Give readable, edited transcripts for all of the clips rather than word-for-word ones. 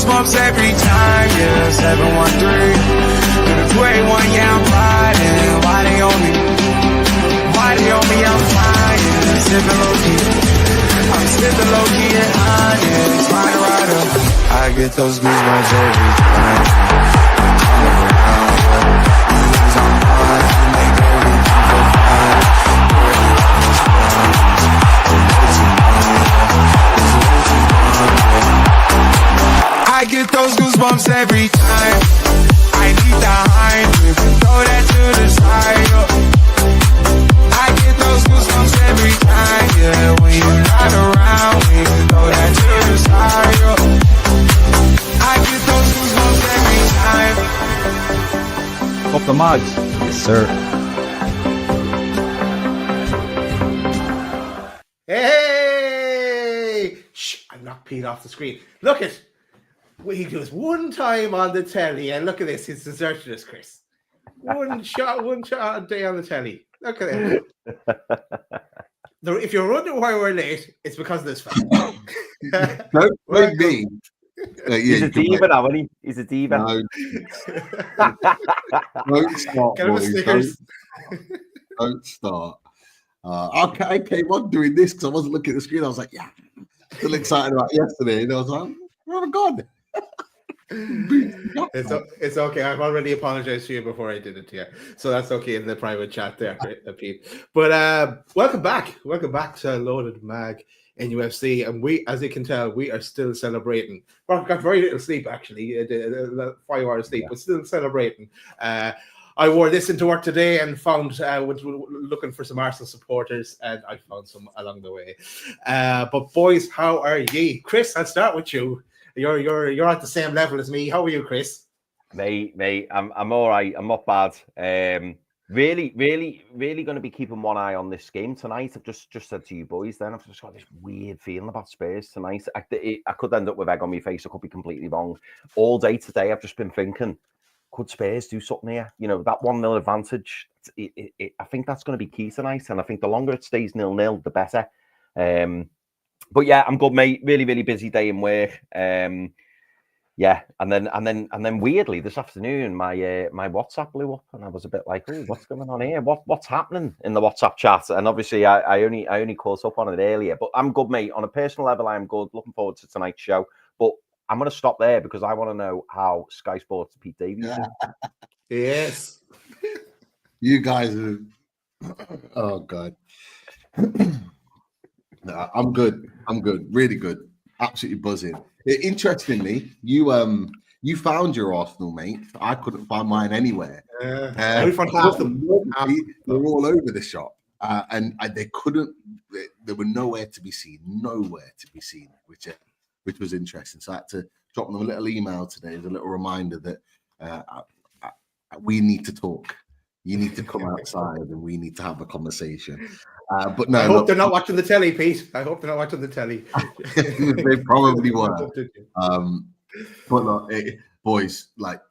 goosebumps every time, yeah, 713. To the 281, yeah, I'm riding. Why they on me? Why they on me? I'm flying, sipping low-key. I'm sipping low-key and honest, flying rider. I get those goosebumps every time. I'm around, yeah. I'm hard to make everything feel fine. I get those goosebumps every time. I need the high, throw that to the side. I get those goosebumps every time, yeah. When you're not around, when you throw that to the side. I get those goosebumps every time. Up the mugs. Yes, sir. Hey! Shh, I knocked Pete off the screen. Look at he does one time on the telly, and look at this. He's deserted us, Chris. One shot a day on the telly. Look at it. If you're wondering why we're late, it's because of this fact. Don't blame me. He's a diva now, isn't he? He's a diva. No. Don't start, Get him a boys. Snickers. Don't start. I came on doing this because I wasn't looking at the screen. I was like, yeah, still excited about yesterday. And I was like, oh my God. It's okay. I've already apologized to you before I did it to you, so that's okay in the private chat there, Pete. But welcome back to Loaded Mag NUFC, and we, as you can tell, we are still celebrating. Well, got very little sleep actually, 5 hours sleep, but still celebrating. I wore this into work today and found looking for some Arsenal supporters, and I found some along the way. But boys, how are ye? Chris, I'll start with you. You're at the same level as me. How are you, Chris? Mate, I'm all right. I'm not bad. Really going to be keeping one eye on this game tonight. I've just said to you boys, then I've just got this weird feeling about Spurs tonight. I could end up with egg on my face. I could be completely wrong. All day today, I've just been thinking, could Spurs do something here? You know, that 1-0 advantage. I think that's going to be key tonight, and I think the longer it stays 0-0, the better. But yeah, I'm good, mate. Really busy day in work. Yeah, and then weirdly this afternoon, my WhatsApp blew up, and I was a bit like, "Oh, what's going on here? What's happening in the WhatsApp chat?" And obviously, I only caught up on it earlier. But I'm good, mate. On a personal level, I'm good. Looking forward to tonight's show. But I'm going to stop there because I want to know how Sky Sports Pete Davies is. Yes, you guys are. Oh God. No, I'm good. Really good. Absolutely buzzing. Interestingly, you found your Arsenal, mate. I couldn't find mine anywhere. We found half them. They're all over the shop, and they couldn't. They were nowhere to be seen. Which was interesting. So I had to drop them a little email today as a little reminder that we need to talk. You need to come outside and we need to have a conversation. But no, I hope they're not watching the telly, Pete. I hope they're not watching the telly. They probably were. But look, boys, like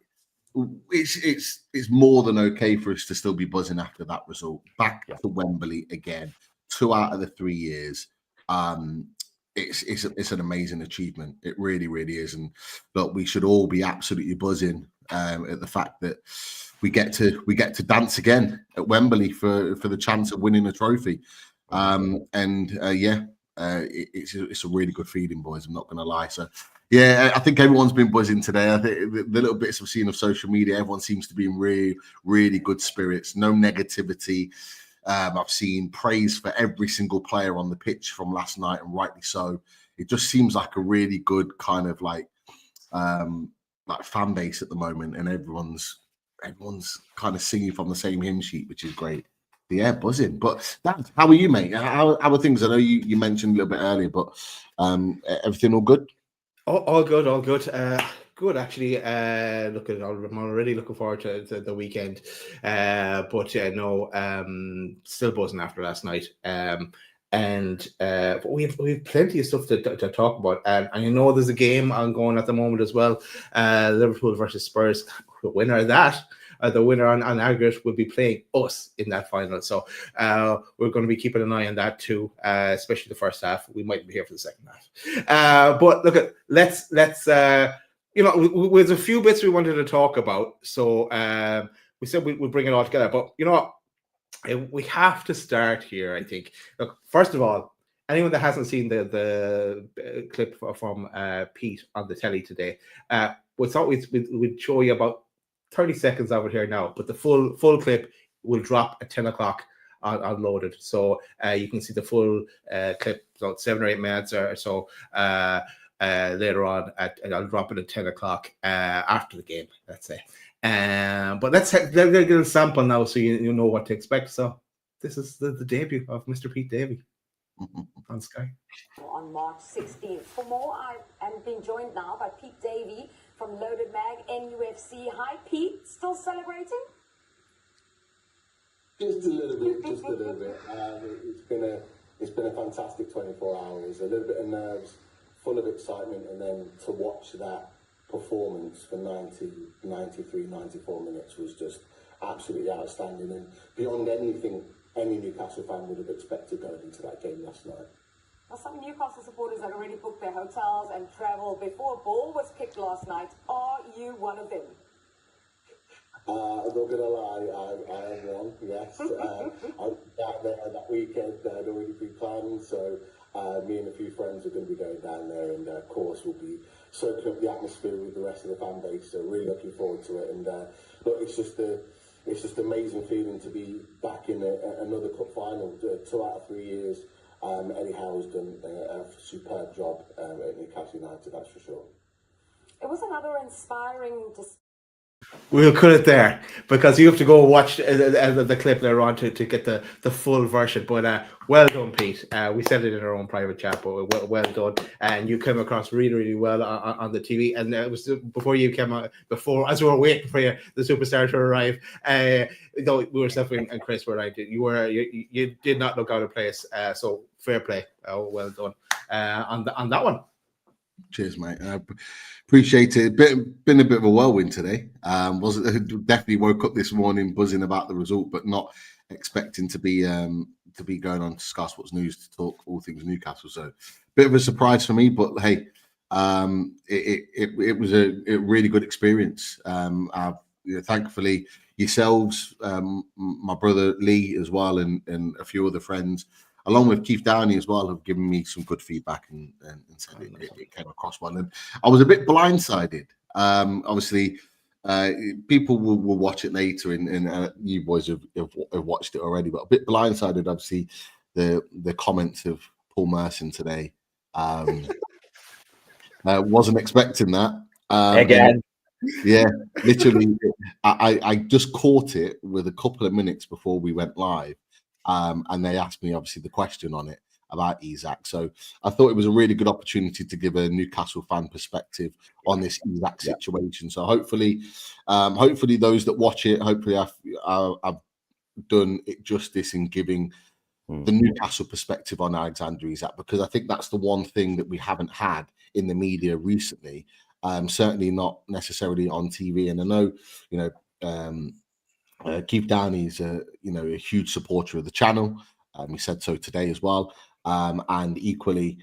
it's more than okay for us to still be buzzing after that result. Back to Wembley again, 2 out of the 3 years. It's an amazing achievement. It really is. And look, we should all be absolutely buzzing at the fact that we get to dance again at Wembley for the chance of winning a trophy. It's a really good feeling, boys. I'm not going to lie. So yeah, I think everyone's been buzzing today. I think the little bits I've seen of social media, everyone seems to be in really good spirits. No negativity. I've seen praise for every single player on the pitch from last night, and rightly so. It just seems like a really good kind of like fan base at the moment, and everyone's kind of singing from the same hymn sheet, which is great. Yeah, buzzing. But how are you, mate? How are things? I know you mentioned a little bit earlier, but everything all good? All good. Good, actually. I'm already looking forward to the weekend. But still buzzing after last night. But we have plenty of stuff to talk about. And I know there's a game ongoing at the moment as well. Liverpool versus Spurs. The winner of that, the winner on aggregate, will be playing us in that final. So we're going to be keeping an eye on that too, especially the first half. We might be here for the second half. But look, let's There's a few bits we wanted to talk about. So we said we'd bring it all together. But you know what? We have to start here, I think. Look, first of all, anyone that hasn't seen the clip from Pete on the telly today, we thought we'd show you about 30 seconds of it here now, but the full clip will drop at 10 o'clock unloaded. So you can see the full clip, about 7 or 8 minutes or so later on. I'll drop it at 10 o'clock after the game, let's say. But let's get a sample now so you know what to expect. So this is the debut of Mr. Pete Davey on Sky. On March 16th. For more, I am being joined now by Pete Davey from Loaded Mag, NUFC. Hi, Pete. Still celebrating? Just a little bit. It's been a fantastic 24 hours. A little bit of nerves, full of excitement, and then to watch that performance for 93, 94 minutes was just absolutely outstanding, and beyond anything any Newcastle fan would have expected going into that game last night. Now, some Newcastle supporters had already booked their hotels and travel before a ball was kicked last night. Are you one of them? I'm not gonna lie, I am one, yes. I was down there that weekend, had already pre-planned, so me and a few friends are going to be going down there, and of course we'll be soaking up the atmosphere with the rest of the fan base, so really looking forward to it. And look, it's just amazing feeling to be back in another cup final. 2 out of 3 years, Eddie Howe's done a superb job at Newcastle United, that's for sure. It was another inspiring We'll cut it there because you have to go watch the clip later on to get the full version. But well done, Pete. We said it in our own private chat, but well done. And you came across really, really well on the TV. And it was before you came out, as we were waiting for you, the superstar to arrive. We were Steph and Chris were right. You did not look out of place. So fair play. Well done on that one. Cheers, mate. Appreciate it. Been a bit of a whirlwind today. Definitely woke up this morning buzzing about the result, but not expecting to be going on to discuss what's news, to talk all things Newcastle. So, bit of a surprise for me, but hey, it was a really good experience. Thankfully, yourselves, my brother Lee as well, and a few other friends, along with Keith Downey as well, have given me some good feedback and said it came across well. And I was a bit blindsided. Obviously, people will watch it later, and you boys have watched it already, but a bit blindsided, obviously, the comments of Paul Merson today. Wasn't expecting that. Again. Yeah, literally, I just caught it with a couple of minutes before we went live. And they asked me, obviously, the question on it about Isak. So I thought it was a really good opportunity to give a Newcastle fan perspective on this Isak situation. So hopefully those that watch it, hopefully I've done it justice in giving the Newcastle perspective on Alexander Isak, because I think that's the one thing that we haven't had in the media recently. Certainly not necessarily on TV. And I know, Keith Downey is a huge supporter of the channel. He said so today as well, and equally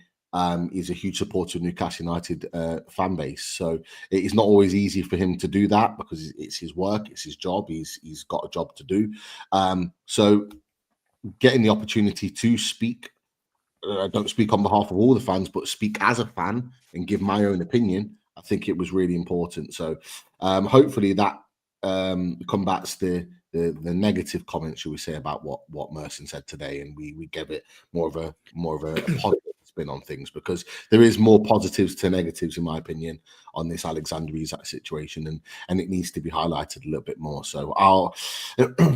he's a huge supporter of Newcastle United fan base. So it is not always easy for him to do that because it's his work, it's his job. He's got a job to do. So getting the opportunity to speak, I don't speak on behalf of all the fans, but speak as a fan and give my own opinion. I think it was really important. So hopefully that combats the negative comments, shall we say, about what Merson said today, and we gave it more of a positive spin on things, because there is more positives to negatives, in my opinion, on this Alexander Isak situation, and it needs to be highlighted a little bit more. So I'll,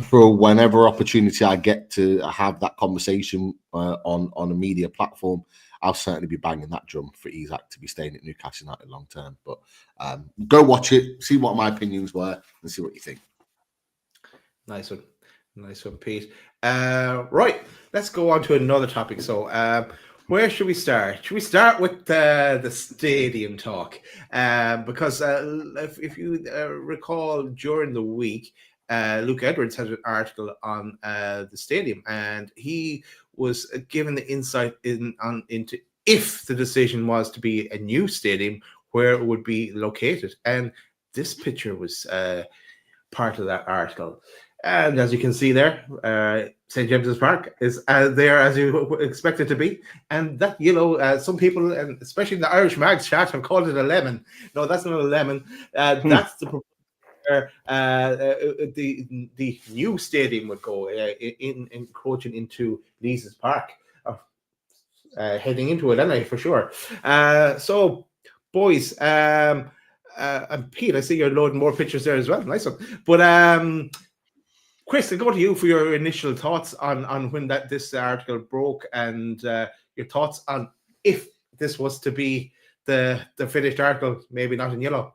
for whenever opportunity I get to have that conversation on a media platform, I'll certainly be banging that drum for Isak to be staying at Newcastle United long term. But go watch it, see what my opinions were, and see what you think. Nice one, Pete. Right, let's go on to another topic. So, where should we start? Should we start with the stadium talk? Because if you recall, during the week, Luke Edwards had an article on the stadium, and he was given the insight into if the decision was to be a new stadium, where it would be located. And this picture was part of that article. And as you can see there, St. James's Park is there as you expect it to be. And that yellow, some people, and especially the Irish Mags chat, have called it a lemon. No, that's not a lemon. That's the the new stadium would go in encroaching into Lees's Park, heading into it anyway, for sure. So, boys, and Pete, I see you're loading more pictures there as well. Nice one. But Chris, I'll go to you for your initial thoughts on when this article broke, and your thoughts on if this was to be the finished article, maybe not in yellow.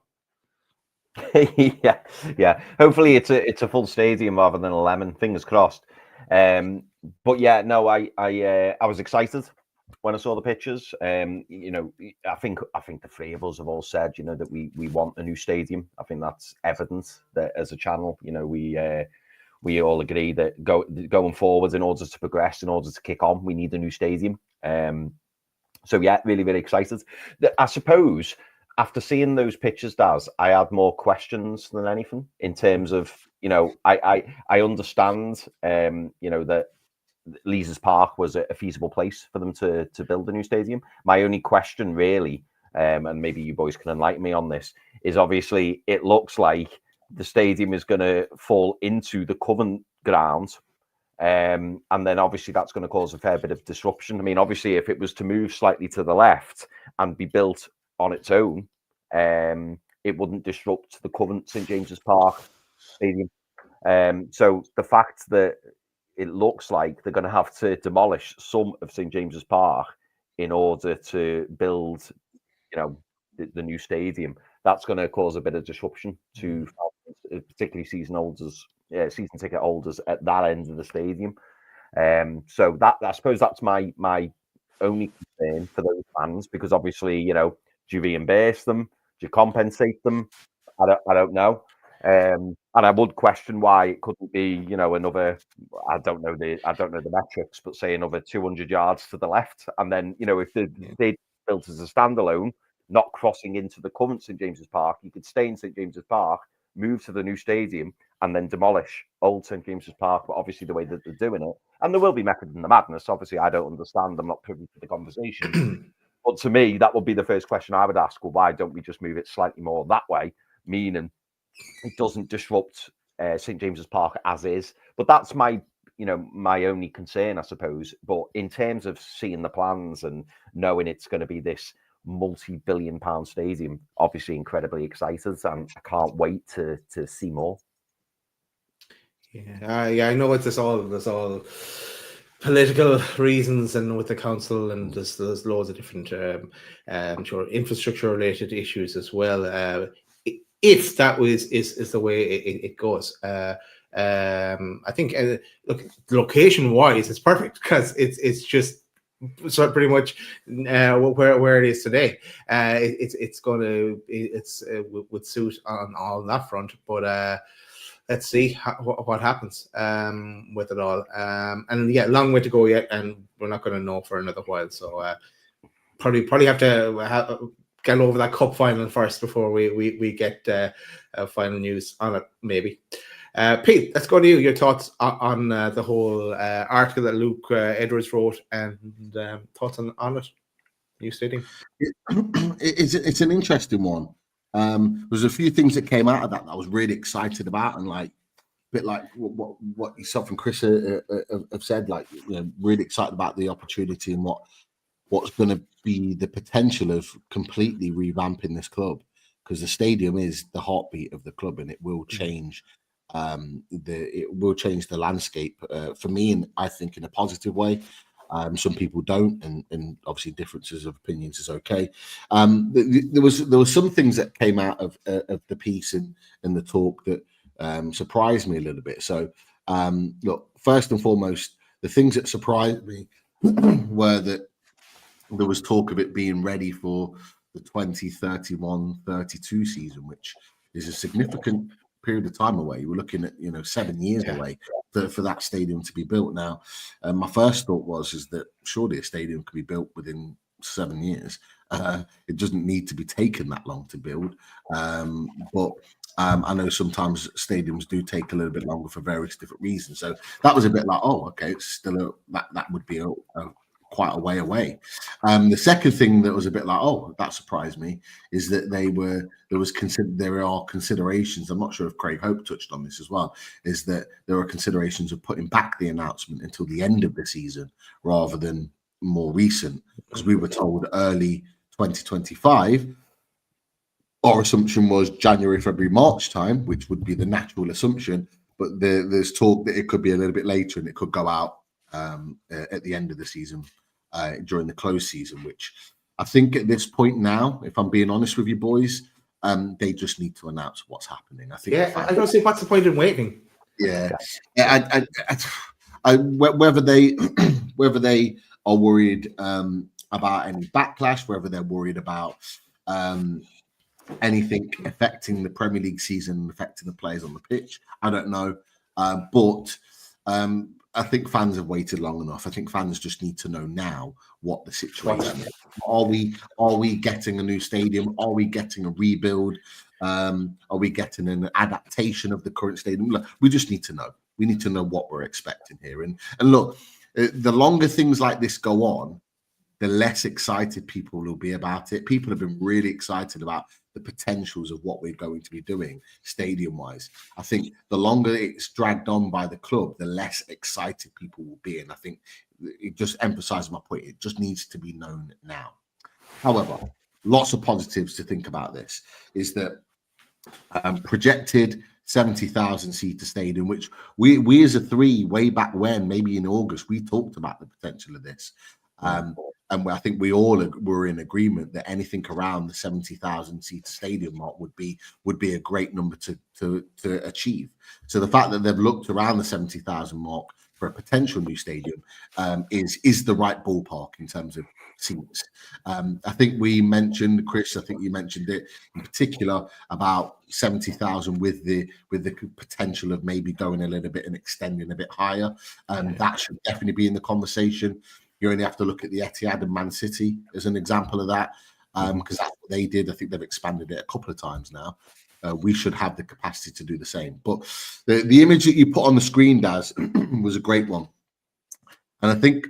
yeah. Hopefully, it's a full stadium rather than a lemon. Fingers crossed. But yeah, no, I was excited when I saw the pictures. You know, I think the three of us have all said, you know, that we want a new stadium. I think that's evident that as a channel, you know, we all agree that going forward, in order to progress, in order to kick on, we need a new stadium. So yeah, really, really excited. I suppose after seeing those pictures, Daz, I had more questions than anything in terms of, you know, I understand, you know, that Lees's Park was a feasible place for them to build a new stadium. My only question really, and maybe you boys can enlighten me on this, is obviously it looks like the stadium is going to fall into the Covent ground. And then obviously that's going to cause a fair bit of disruption. I mean, obviously, if it was to move slightly to the left and be built on its own, it wouldn't disrupt the Covent St. James's Park stadium. So the fact that it looks like they're going to have to demolish some of St. James's Park in order to build, you know, the new stadium, that's going to cause a bit of disruption to particularly season ticket holders at that end of the stadium. So that, I suppose, that's my only concern for those fans, because obviously, you know, do you reimburse them? Do you compensate them? I don't know. And I would question why it couldn't be, you know, another, I don't know the metrics, but say another 200 yards to the left. And then, you know, if they built as a standalone, not crossing into the current St. James's Park, you could stay in St. James's Park, move to the new stadium, and then demolish old St. James's Park. But obviously the way that they're doing it, and there will be method in the madness. Obviously, I don't understand. I'm not privy to the conversation. But to me, that would be the first question I would ask. Well, why don't we just move it slightly more that way? Meaning it doesn't disrupt St. James's Park as is. But that's my only concern, I suppose. But in terms of seeing the plans and knowing it's going to be this multi-billion-pound stadium, obviously incredibly excited, and I can't wait to see more. Yeah, I know there's all political reasons, and with the council, and there's loads of different I'm sure infrastructure related issues as well. If that is the way it goes, I think look, location wise, it's perfect, because it's just so pretty much where it is today. It's would suit on all that front, but let's see what happens with it all. And yeah, long way to go yet, and we're not going to know for another while. So probably have to get over that cup final first before we get final news on it, maybe. Pete, let's go to you. Your thoughts on the whole article that Luke Edwards wrote, and thoughts on it. New stadium. It's an interesting one. There's a few things that came out of that I was really excited about, and like a bit like what yourself and Chris have said, like, you know, really excited about the opportunity and what's going to be the potential of completely revamping this club, because the stadium is the heartbeat of the club, and it will change. It will change the landscape for me, and I think in a positive way. Some people don't, and obviously differences of opinions is okay. There was some things that came out of the piece and the talk that surprised me a little bit. So look, first and foremost, the things that surprised me were that there was talk of it being ready for the 2031-32 season, which is a significant period of time away. We're looking at 7 years away for that stadium to be built. Now, my first thought was that surely a stadium could be built within 7 years. It doesn't need to be taken that long to build. But I know sometimes stadiums do take a little bit longer for various different reasons. So that was a bit like, oh, okay, it's still that would be quite a way away. The second thing that was a bit like, oh, that surprised me, is that there are considerations. I'm not sure if Craig Hope touched on this as well. Is that there are considerations of putting back the announcement until the end of the season rather than more recent, because we were told early 2025. Our assumption was January, February, March time, which would be the natural assumption. But there's talk that it could be a little bit later and it could go out at the end of the season during the close season, which I think at this point now, if I'm being honest with you boys, they just need to announce what's happening. I think. Yeah, I don't see what's the point in waiting. Yeah, whether they are worried about any backlash, whether they're worried about anything affecting the Premier League season, affecting the players on the pitch, I don't know. But I think fans have waited long enough. I think fans just need to know now what the situation is. Are we getting a new stadium? Are we getting a rebuild? Are we getting an adaptation of the current stadium? Look, we just need to know. We need to know what we're expecting here. And look, the longer things like this go on, the less excited people will be about it. People have been really excited about the potentials of what we're going to be doing stadium-wise. I think the longer it's dragged on by the club, the less excited people will be. And I think it just emphasizes my point. It just needs to be known now. However, lots of positives to think about this is that projected 70,000 seater stadium, which we as a three way back when, maybe in August, we talked about the potential of this. And I think we all were in agreement that anything around the 70,000 seater stadium mark would be a great number to achieve. So the fact that they've looked around the 70,000 mark for a potential new stadium is the right ballpark in terms of seats. I think we mentioned, Chris, I think you mentioned it in particular about 70,000 with the potential of maybe going a little bit and extending a bit higher. That should definitely be in the conversation. You only have to look at the Etihad and Man City as an example of that, because that's what they did. I think they've expanded it a couple of times now. We should have the capacity to do the same. But the image that you put on the screen, Daz, was a great one. And I think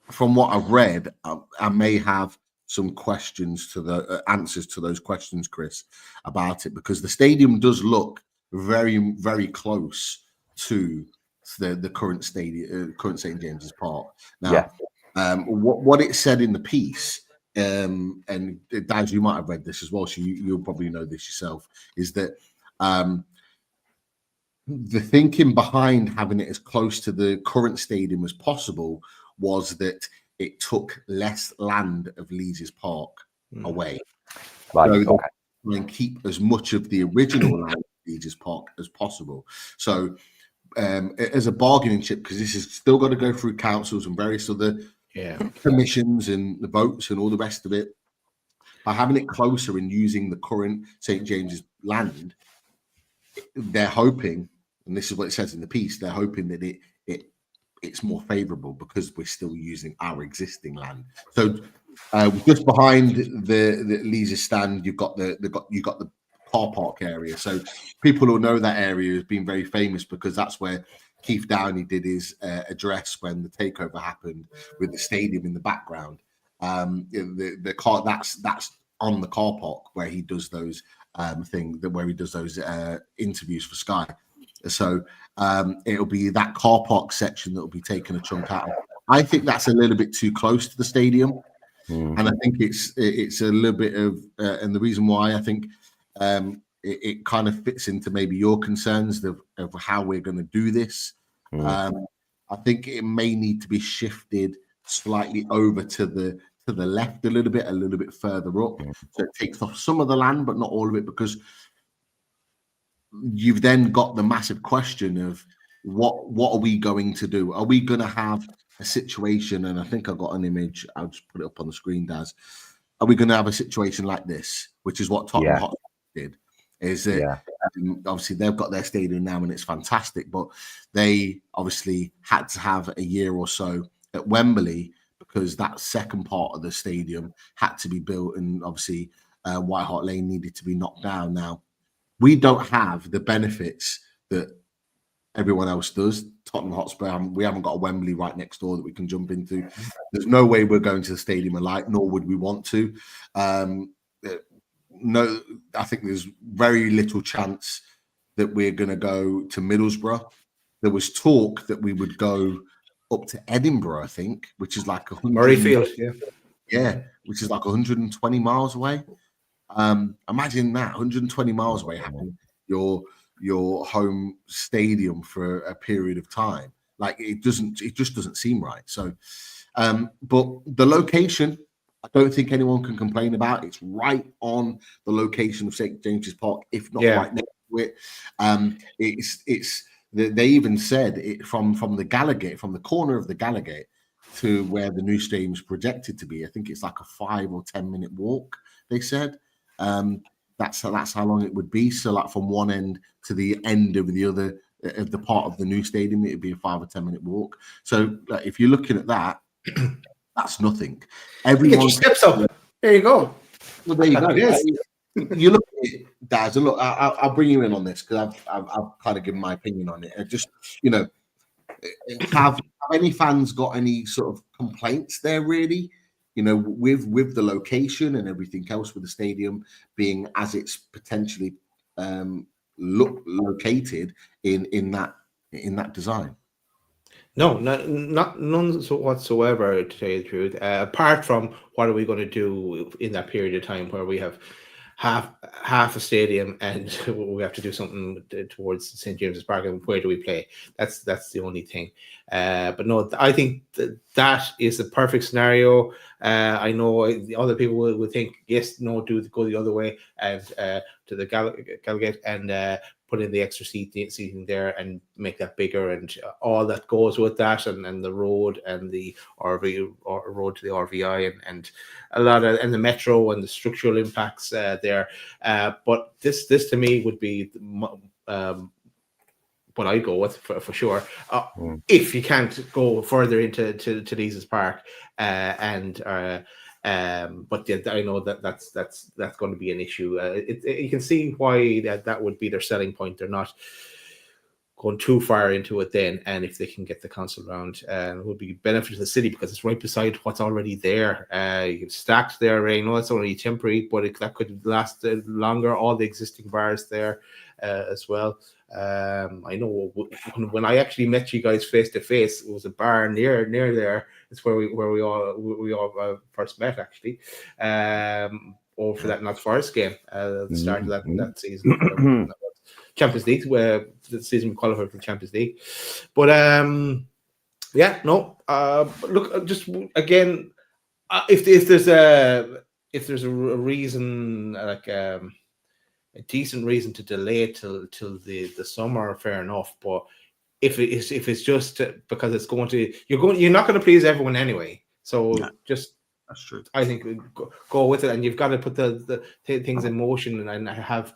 from what I've read, I may have some questions to the answers to those questions, Chris, about it, because the stadium does look very, very close to the current stadium, current St. James's Park. Now, what it said in the piece, and Daz, you might have read this as well, so you'll probably know this yourself, is that the thinking behind having it as close to the current stadium as possible was that it took less land of Leeds Park away. Right, so okay. And keep as much of the original land of Leeds Park as possible. So as a bargaining chip, because this has still got to go through councils and various other permissions and the votes and all the rest of it, by having it closer and using the current St. James's land, they're hoping, and this is what it says in the piece, they're hoping that it's more favourable because we're still using our existing land. So just behind the Leeds stand, you've got the car park area. So people who know that area has been very famous because that's where Keith Downey did his address when the takeover happened, with the stadium in the background. The car that's on the car park where he does those interviews for Sky. So it'll be that car park section that will be taking a chunk out. I think that's a little bit too close to the stadium, and I think it's a little bit of and the reason why I think it kind of fits into maybe your concerns of how we're going to do this. I think it may need to be shifted slightly over to the left a little bit further up, so it takes off some of the land but not all of it, because you've then got the massive question of what are we going to do? Are we going to have a situation, and I think I've got an image, I'll just put it up on the screen, Daz. Are we going to have a situation like this, which is what Tottenham Hotspur did? Is that obviously they've got their stadium now and it's fantastic, but they obviously had to have a year or so at Wembley because that second part of the stadium had to be built, and obviously White Hart Lane needed to be knocked down. Now, we don't have the benefits that everyone else does. Tottenham Hotspur, we haven't got a Wembley right next door that we can jump into. There's no way we're going to the Stadium of Light, nor would we want to. No, I think there's very little chance that we're going to go to Middlesbrough. There was talk that we would go up to Edinburgh, I think, which is like Murrayfield, yeah, which is like 120 miles away. Imagine that, 120 miles away, having your home stadium for a period of time. Like it just doesn't seem right. So, but the location, I don't think anyone can complain about. It's right on the location of St. James's Park, if not right next to it. They even said it from the Gallagher, from the corner of the Gallagher to where the new stadium is projected to be. I think it's like a 5 or 10 minute walk. They said that's how long it would be. So like from one end to the end of the other of the part of the new stadium, it would be a 5 or 10 minute walk. So if you're looking at that, that's nothing. Everyone steps up. There you go. Well, there you go. Yes. You look at it, Daz, and look, I'll bring you in on this because I've kind of given my opinion on it. Just, have any fans got any sort of complaints there, really? With the location and everything else, with the stadium being as it's potentially located in that design. No, none whatsoever, to tell you the truth. Apart from what are we going to do in that period of time where we have half a stadium and we have to do something towards St. James's Park, and where do we play? That's the only thing. But no, I think that is the perfect scenario. I know the other people will think, yes, no, go the other way and to the Gallagher and put in the extra seating there and make that bigger, and all that goes with that, and the road and the RV or road to the RVI and a lot of, and the metro and the structural impacts there. But this to me would be what I go with for sure. If you can't go further into Lees's Park but yeah, I know that's going to be an issue. You can see why that would be their selling point. They're not going too far into it then, and if they can get the council around, it would be benefit to the city because it's right beside what's already there. You can stack there. I know it's only temporary, but that could last longer. All the existing bars there as well. I know when I actually met you guys face to face, it was a bar near there. It's where we all first met, actually, over for that Notts Forest game at the start of that season. Champions League, where the season we qualified for the Champions League. But look, just again, if there's a reason, like a decent reason to delay it till the summer, fair enough. But if it's just because it's you're not going to please everyone anyway. So just, that's true. I think go with it, and you've got to put the things in motion and have.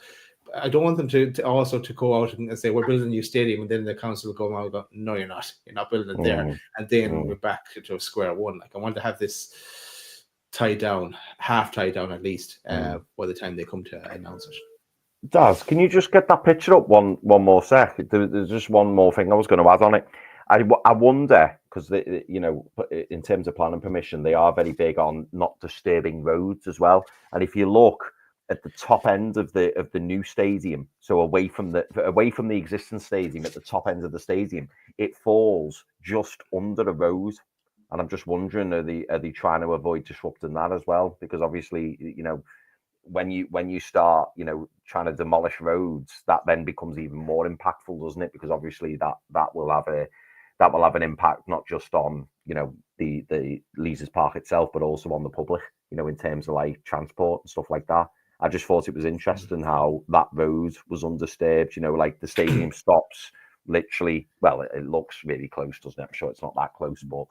I don't want them to also to go out and say we're building a new stadium, and then the council will go out and go, no, you're not building it there, and then we're back to square one. Like, I want to have this half tied down at least by the time they come to announce it. Daz, can you just get that picture up one more sec? There's just one more thing I was going to add on it. I wonder, because in terms of planning permission, they are very big on not disturbing roads as well. And if you look at the top end of the new stadium, so away from the existing stadium, at the top end of the stadium, it falls just under a road. And I'm just wondering, are they trying to avoid disrupting that as well? Because obviously, when you start, trying to demolish roads, that then becomes even more impactful, doesn't it? Because obviously that will have an impact not just on the Lees's Park itself, but also on the public, in terms of like transport and stuff like that. I just thought it was interesting how that road was undisturbed. Like the stadium stops literally. Well, it looks really close, doesn't it? I'm sure it's not that close, but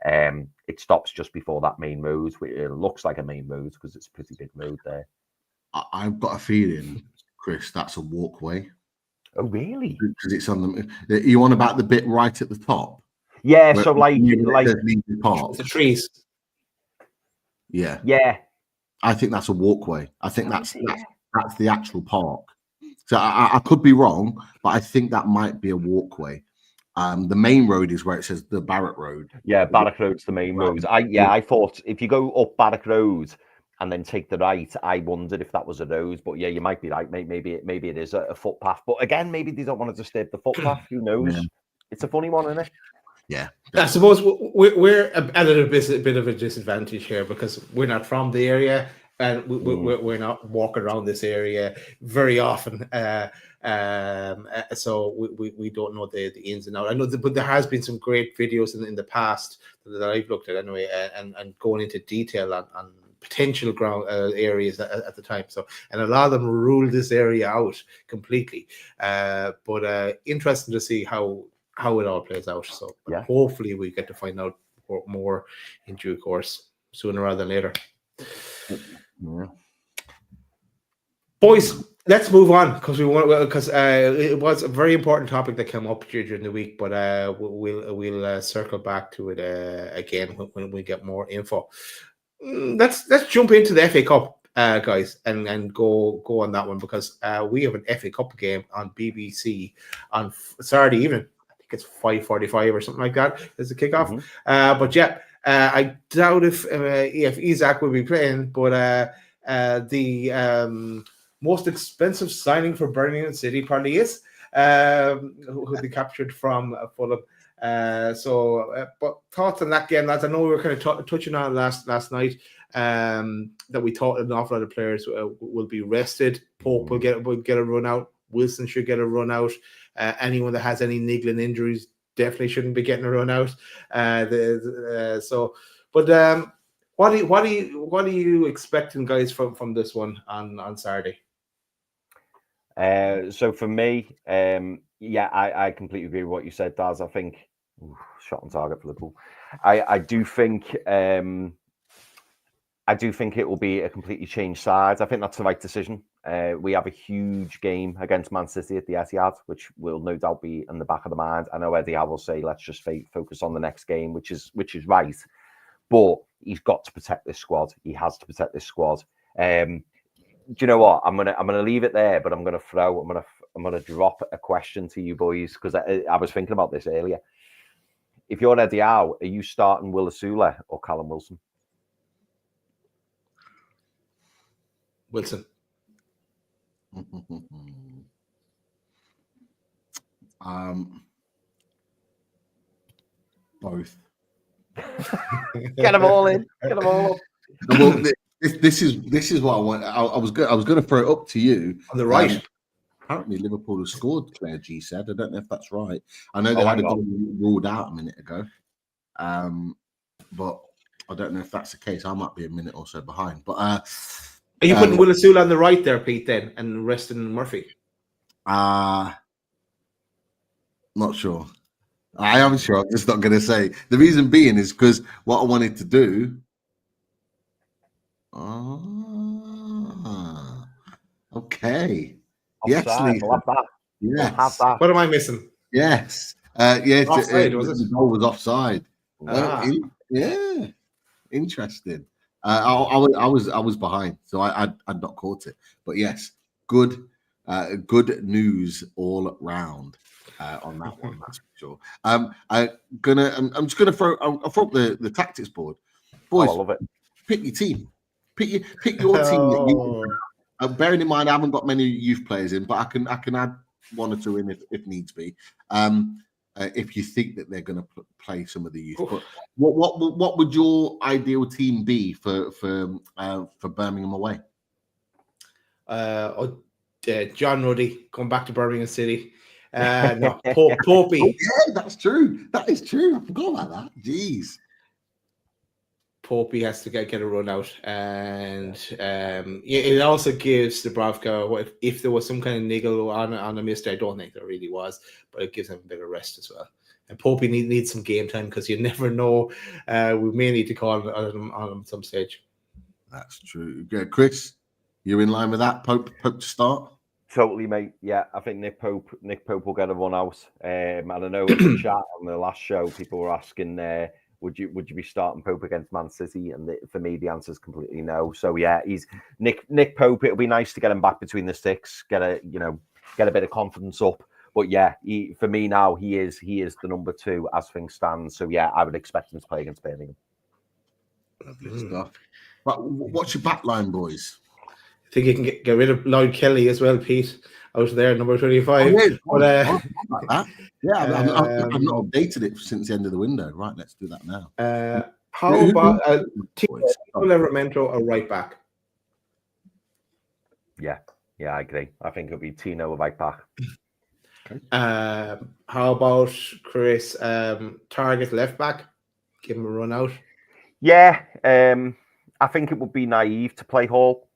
it stops just before that main road. It looks like a main road because it's a pretty big road there. I've got a feeling, Chris, that's a walkway. Oh, really? Because it's on the. You on about the bit right at the top? Yeah, Where- so like there's Legion Park. The trees. Yeah, yeah. I think that's a walkway. I think that's Yeah. that's the actual park. So I could be wrong, but I think that might be a walkway. The main road is where it says the Barrett Road. Yeah, Barrack Road's the main road. I thought if you go up Barrack Road and then take the right, I wondered if that was a road. But yeah, you might be right. Maybe it is a footpath. But again, maybe they don't want to disturb the footpath. Who knows? Yeah. It's a funny one, isn't it? Yeah, I suppose we're at a bit of a disadvantage here because we're not from the area and we're not walking around this area very often. So we don't know the ins and outs. I know, but there has been some great videos in the past that I've looked at anyway, and going into detail on potential ground areas at the time. So, and a lot of them ruled this area out completely. But interesting to see how it all plays out. So Yeah. hopefully we get to find out more in due course, sooner rather than later. Yeah. Boys, let's move on because it was a very important topic that came up during the week, but we'll circle back to it again when we get more info. Let's jump into the FA Cup, guys, and go on that one because we have an FA Cup game on BBC on Saturday evening. I think it's 5:45 or something like that is the kickoff. But yeah, I doubt if Isaac will be playing, but the most expensive signing for Birmingham City probably is who they captured from Fulham. But thoughts on that game, lads? I know we were kind of touching on last night that we thought an awful lot of players will be rested. Pope will get a run out. Wilson should get a run out. Anyone that has any niggling injuries definitely shouldn't be getting a run out. What are you expecting, guys, from this one on Saturday? So for me, yeah, I completely agree with what you said, Daz. I think shot on target for Liverpool. I do think it will be a completely changed side. I think that's the right decision. We have a huge game against Man City at the Etihad, which will no doubt be in the back of the mind. I know Eddie Howe will say, let's just focus on the next game, which is right. But he's got to protect this squad. He has to protect this squad. Do you know what? I'm gonna leave it there, but I'm gonna drop a question to you boys because I was thinking about this earlier. If you're Eddie Howe, are you starting Will Asula or Callum Wilson? Wilson. Both. Get them all in. Get them all up. Well, this is what I want. I was going to throw it up to you On the right. Apparently, Liverpool have scored. Claire G said. I don't know if that's right. I know they had a goal ruled out a minute ago, but I don't know if that's the case. I might be a minute or so behind. But are you putting Will Asula on the right there, Pete? Then and resting Murphy. Not sure. I am sure. I'm just not going to say. The reason being is because what I wanted to do. Okay. Yes, Lisa. We'll have that. Yes. We'll have that. What am I missing? Yes. Yes. Offside, was it? The goal was offside. Yeah. Interesting. I was behind, so I'd not caught it. But yes, good news all round on that one. That's for sure. I'm just gonna throw up the tactics board, boys. I love it. Pick your team. Pick your team. That you, bearing in mind, I haven't got many youth players in, but I can add one or two in if needs be. If you think that they're going to play some of the youth, but what would your ideal team be for Birmingham away? John Ruddy going back to Birmingham City. No, Popey. Oh, yeah, that's true. That is true. I forgot about that. Jeez. Popey has to get a run out, and it also gives Dubravka, if there was some kind of niggle on a mistake, I don't think there really was, but it gives him a bit of rest as well. And Popey needs some game time because you never know. We may need to call on him some stage. That's true. Yeah, Chris, you in line with that? Pope to start? Totally, mate. Yeah, I think Nick Pope will get a run out. And I know in the chat on the last show, people were asking, would you be starting Pope against Man City? And for me, the answer is completely no. So yeah, he's Nick Pope. It'll be nice to get him back between the sticks, get a bit of confidence up. But yeah, for me now, he is the number 2 as things stand. So yeah, I would expect him to play against Birmingham. Lovely stuff. But what's your back line, boys? I think you can get rid of Lloyd Kelly as well, Pete, out there, number 25. Yeah, but, I've not updated it since the end of the window. Right, let's do that now. How about Tino Livramento, a right back? Yeah, I agree. I think it'll be Tino a right back. Okay. How about Chris, Target left back? Give him a run out. Yeah, I think it would be naive to play Hall.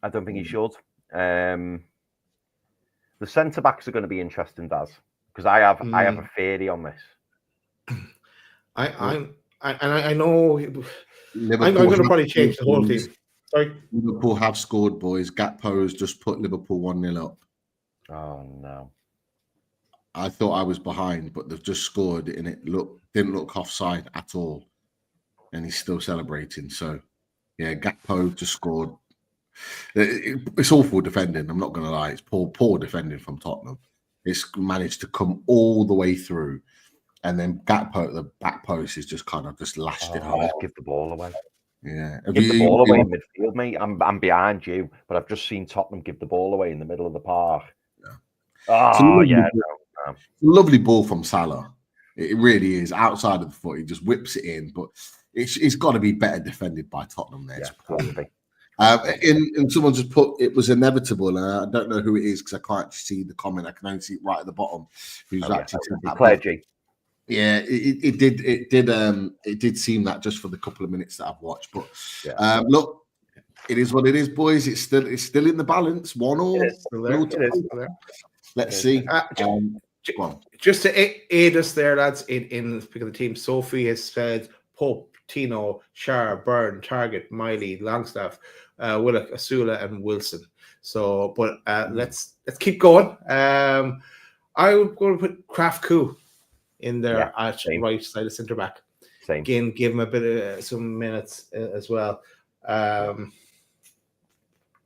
I don't think he should. The centre backs are going to be interesting, Daz, because I have a theory on this. I know. I'm going to probably change the whole team. Sorry. Liverpool have scored, boys. Gakpo's just put Liverpool 1-0 up. Oh no! I thought I was behind, but they've just scored, and it didn't look offside at all, and he's still celebrating. So, yeah, Gakpo just scored. It's awful defending. I'm not going to lie. It's poor defending from Tottenham. It's managed to come all the way through, and then Gakpo at the back post is just kind of just lashed it home. Give the ball away. Yeah, Give the ball away in midfield, mate. I'm behind you, but I've just seen Tottenham give the ball away in the middle of the park. Yeah. Lovely ball from Salah. It really is. Outside of the foot, he just whips it in, but it's got to be better defended by Tottenham there. Yeah, and someone just put it was inevitable, and I don't know who it is because I can't see the comment. I can only see it right at the bottom. Who's actually said that? Claire G. Yeah, it did seem that just for the couple of minutes that I've watched. But look, it is what it is, boys. It's still in the balance. 1-1. Let's see. Just to aid us there, lads, in picking the team, Sophie has said Pope, Tino, Shar, Byrne, Target, Miley, Longstaff, Willock, Asula, and Wilson. So, but let's keep going. I would go to put Kraft Koo in there at right side of centre back. Same. Again, give him a bit of some minutes as well. There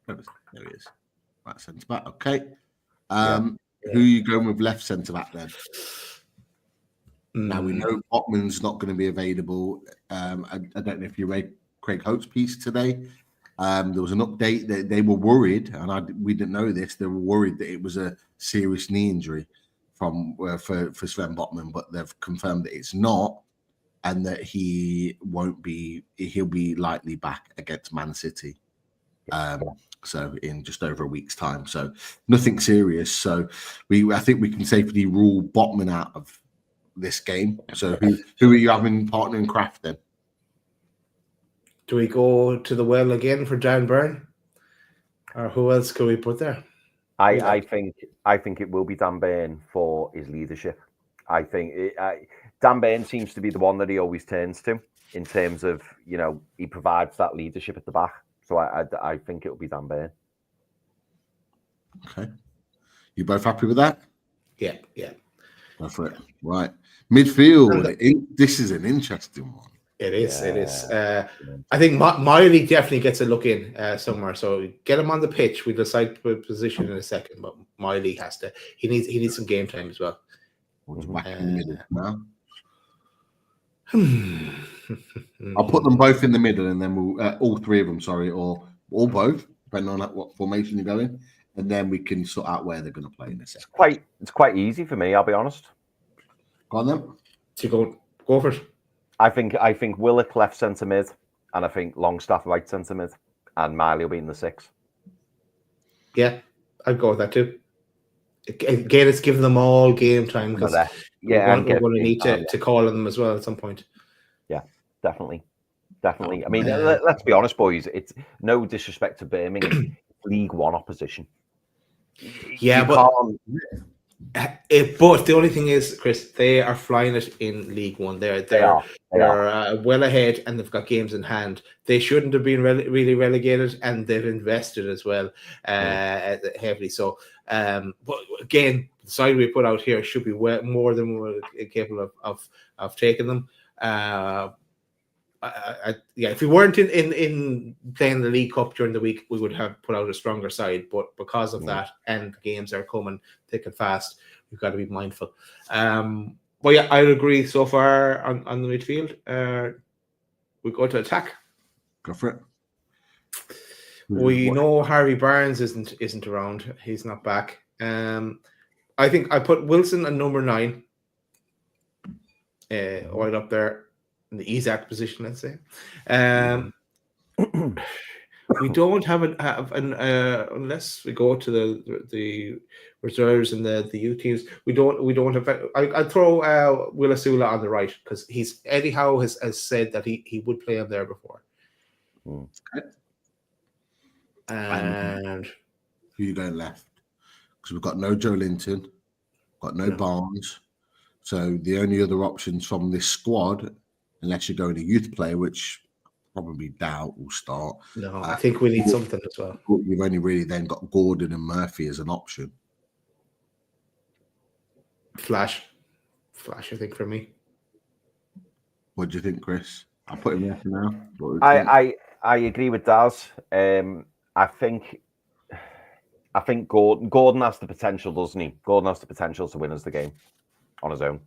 he is. Right centre back. Okay. Who are you going with left centre back then? Now we know Botman's not going to be available. I don't know if you read Craig Holt's piece today. There was an update that they were worried, and we didn't know this. They were worried that it was a serious knee injury for Sven Botman, but they've confirmed that it's not, and that he'll be likely back against Man City. So in just over a week's time. So nothing serious. So I think we can safely rule Botman out of this game. So who are you having partnering Kraft then? Do we go to the well again for Dan Byrne? Or who else could we put there? I think it will be Dan Byrne for his leadership. I think Dan Byrne seems to be the one that he always turns to in terms of, he provides that leadership at the back. So I think it will be Dan Byrne. Okay. You both happy with that? Yeah. Go for it. Right. Midfield. This is an interesting one. It is. I think Miley definitely gets a look in somewhere. So get him on the pitch. We decide position in a second, but Miley has to. He needs some game time as well. Back in the middle now. I'll put them both in the middle, and then we'll all three of them. Sorry, or both, depending on what formation you're going, and then we can sort out where they're going to play in a second. It's quite easy for me. I'll be honest. Go on then. So go for it. I think Willock left centre mid, and I think Longstaff right centre mid, and Miley will be in the 6. Yeah, I'd go with that too. Again, it's giving them all game time because we're going to need to call on them as well at some point. Yeah, definitely. I mean, let's be honest, boys. It's no disrespect to Birmingham, League One opposition. Yeah, But the only thing is, Chris, they are flying it in League One. They're well ahead, and they've got games in hand. They shouldn't have been really relegated, and they've invested as well heavily. So, but again, the side we put out here should be more than we're capable of taking them. If we weren't in playing the League Cup during the week, we would have put out a stronger side. But because of that, and the games are coming thick and fast, we've got to be mindful. But yeah, I agree so far on the midfield. We go to attack. Go for it. We know Harvey Barnes isn't around. He's not back. I think I put Wilson at number 9. Right up there in the Isaac position, let's say. We don't have an unless we go to the reserves and the youth teams. We don't have. I'd throw Will Asula on the right because Eddie Howe has said that he would play him there before. And who you going left? Because we've got no Joe Linton, got no Barnes. So the only other options from this squad, unless you're going to youth player, which probably doubt will start. No, I think we need something as well. You've only really then got Gordon and Murphy as an option. Flash, I think for me. What do you think, Chris? I'll put him there for now. I agree with Daz. I think Gordon has the potential, doesn't he? Gordon has the potential to win us the game on his own.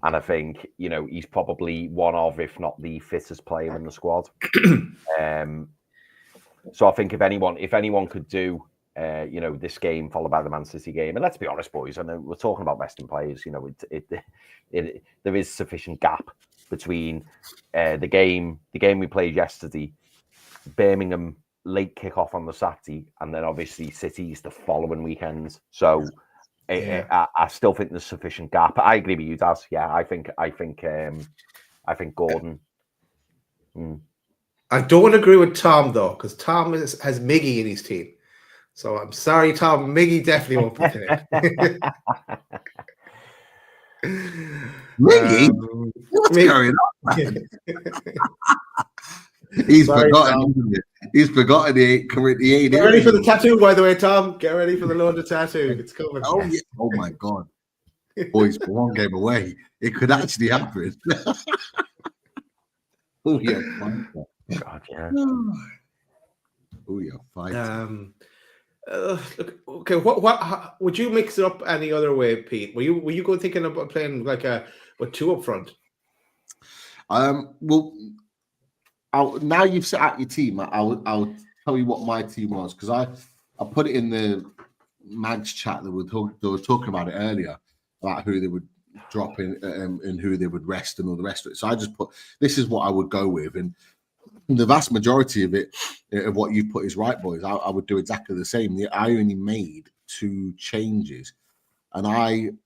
And I think, he's probably one of, if not the fittest player in the squad. So I think if anyone could do, this game followed by the Man City game, and let's be honest, boys, I know we're talking about resting players. There is sufficient gap between the game we played yesterday, Birmingham late kickoff on the Saturday, and then obviously City's the following weekend. So. I still think there's sufficient gap. I agree with you, Daz. Yeah, I think Gordon. I don't agree with Tom though, because Tom has Miggy in his team. So I'm sorry, Tom. Miggy definitely won't be there. Miggy, what's going on? He's forgotten. He's forgotten he ain't. Get ready for the tattoo, by the way, Tom. Get ready for the London tattoo. It's coming. Oh yeah. Oh my God, boys, one game away. It could actually happen. Oh yeah, God, yeah. Oh yeah, fight. Look, okay. What would you mix it up any other way, Pete? Were you going thinking about playing like with 2 up front? Well. Now you've set out your team, I'll tell you what my team was, because I put it in the Mags chat that they were talking about it earlier, about who they would drop in and who they would rest and all the rest of it. So I just put, this is what I would go with, and the vast majority of it, of what you put is right, boys. I would do exactly the same. I only made 2 changes, and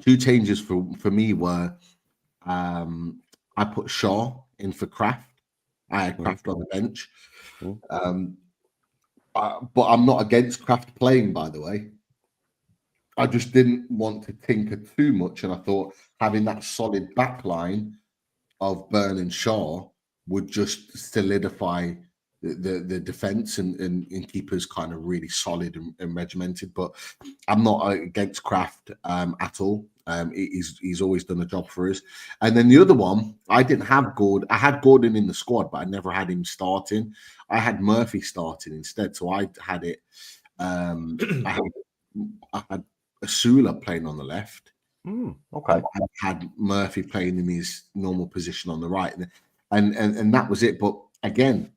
2 changes for me were, I put Shaw in for Kraft. I had Kraft on the bench. But I'm not against Kraft playing, by the way. I just didn't want to tinker too much, and I thought having that solid back line of Burn and Shaw would just solidify the defense and keep us kind of really solid and regimented. But I'm not against Kraft at all. He's always done a job for us. And then the other one, I didn't have Gordon. I had Gordon in the squad, but I never had him starting. I had Murphy starting instead. So I had it. I had Asula playing on the left. Okay. I had Murphy playing in his normal position on the right, and that was it. But again,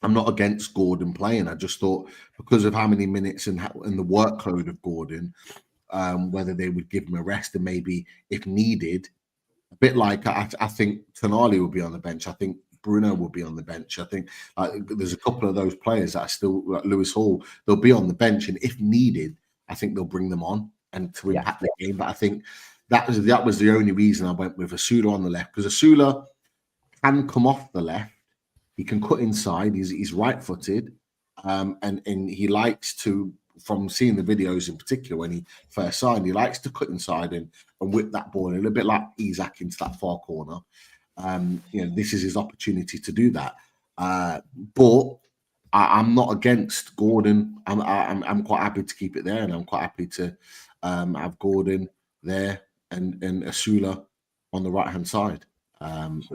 I'm not against Gordon playing. I just thought because of how many minutes and the workload of Gordon. Whether they would give him a rest and maybe, if needed, a bit like I think Tonali will be on the bench. I think Bruno will be on the bench. I think there's a couple of those players that are still, like Lewis Hall, they'll be on the bench, and if needed, I think they'll bring them on and to impact the game. But I think that was the only reason I went with Asula on the left, because Asula can come off the left. He can cut inside. He's right-footed, and he likes to from seeing the videos in particular when he first signed, he likes to cut inside and whip that ball a little bit like Isak into that far corner. This is his opportunity to do that. But I'm not against Gordon. I'm quite happy to keep it there, and I'm quite happy to have Gordon there and Asula on the right hand side. That's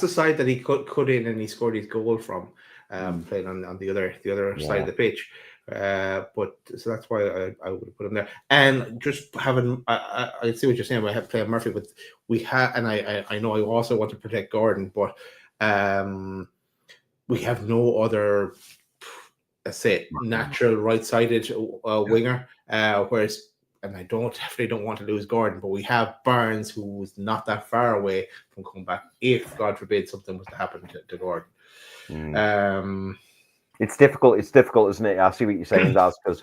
the side that he cut in and he scored his goal from, playing on the other side of the pitch. But so that's why I would put him there. And just having, I see what you're saying. We have playing Murphy, but we have, and I know I also want to protect Gordon, but we have no other, let's say, natural right-sided winger. Whereas, and I definitely don't want to lose Gordon, but we have Barnes, who's not that far away from coming back. If God forbid something was to happen to Gordon. It's difficult. It's difficult, isn't it? I see what you're saying, Daz, because,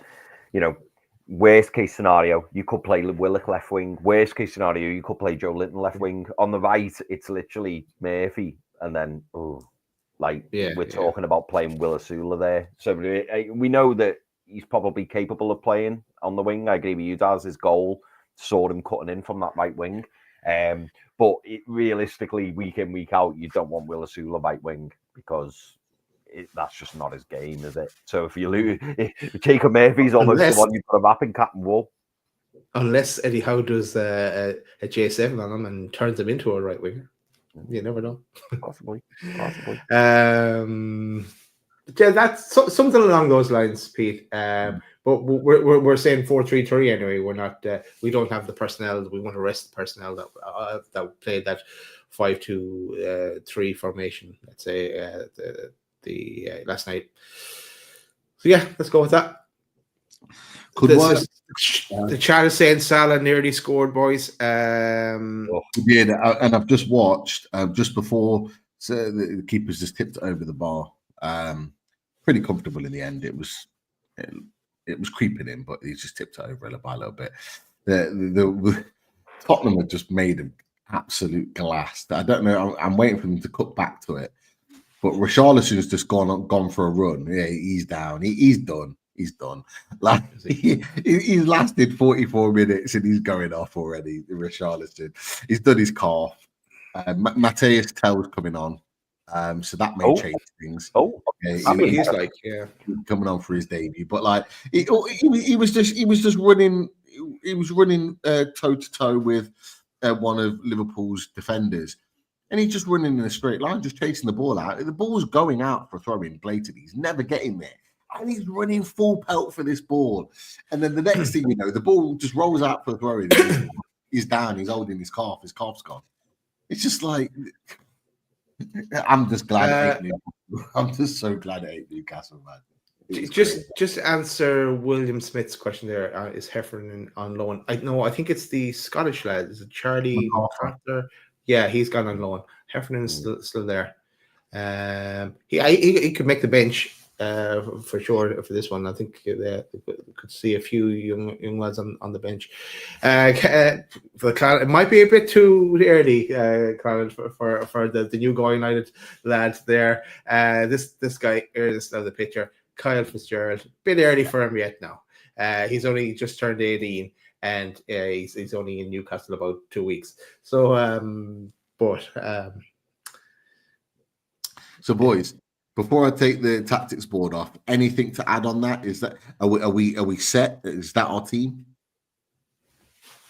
worst case scenario, you could play Willock left wing. Worst case scenario, you could play Joe Linton left wing. On the right, it's literally Murphy. And then, we're talking about playing Will Asula there. So we know that he's probably capable of playing on the wing. I agree with you, Daz. His goal saw him cutting in from that right wing. But realistically, week in, week out, you don't want Will Asula right wing because that's just not his game, is it? So if you lose, Jacob Murphy's almost the one you've got a map in Captain Wool. Unless Eddie Howe does a J7 on him and turns him into a right winger. You never know. Possibly. That's something along those lines, Pete. But we're saying 4-3-3 anyway. We're not. We don't have the personnel. We want to rest the personnel that played that 5-2-3 formation. Let's say the last night. So yeah, let's go with that. The chat is saying Salah nearly scored, boys. He did, and I've just watched just before. So the keeper's just tipped it over the bar. Pretty comfortable in the end. It was creeping in, but he's just tipped it over by a little bit. The Tottenham had just made an absolute glass. I don't know. I'm waiting for them to cut back to it. But Richarlison's just gone for a run. Yeah, he's down. He's done. He's done. Like he's lasted 44 minutes and he's going off already. Richarlison. He's done his calf. Mateus Tell's coming on. So that may change things. He's like coming on for his debut. But like he was just running. He was running toe to toe with one of Liverpool's defenders. And he's just running in a straight line, just chasing the ball out. The ball's going out for throwing blatantly. He's never getting there. And he's running full pelt for this ball. And then the next thing you know, the ball just rolls out for throwing. He's down. He's holding his calf. His calf's gone. It's just like, I'm just glad I'm just so glad it ain't Newcastle, man. Just answer William Smith's question there. Is Heffernan on loan? I think it's the Scottish lad. Is it Charlie MacArthur? Yeah, he's gone on loan. Heffernan is still there. He could make the bench for sure for this one. I think they could see a few young lads on the bench. For Clan, it might be a bit too early, Clan, for the new Go United lads there. This guy here, this is the picture, Kyle Fitzgerald. Bit early for him yet now. He's only just turned 18. And he's only in Newcastle about 2 weeks. So, so boys, before I take the tactics board off, anything to add on that? Is that are we set? Is that our team?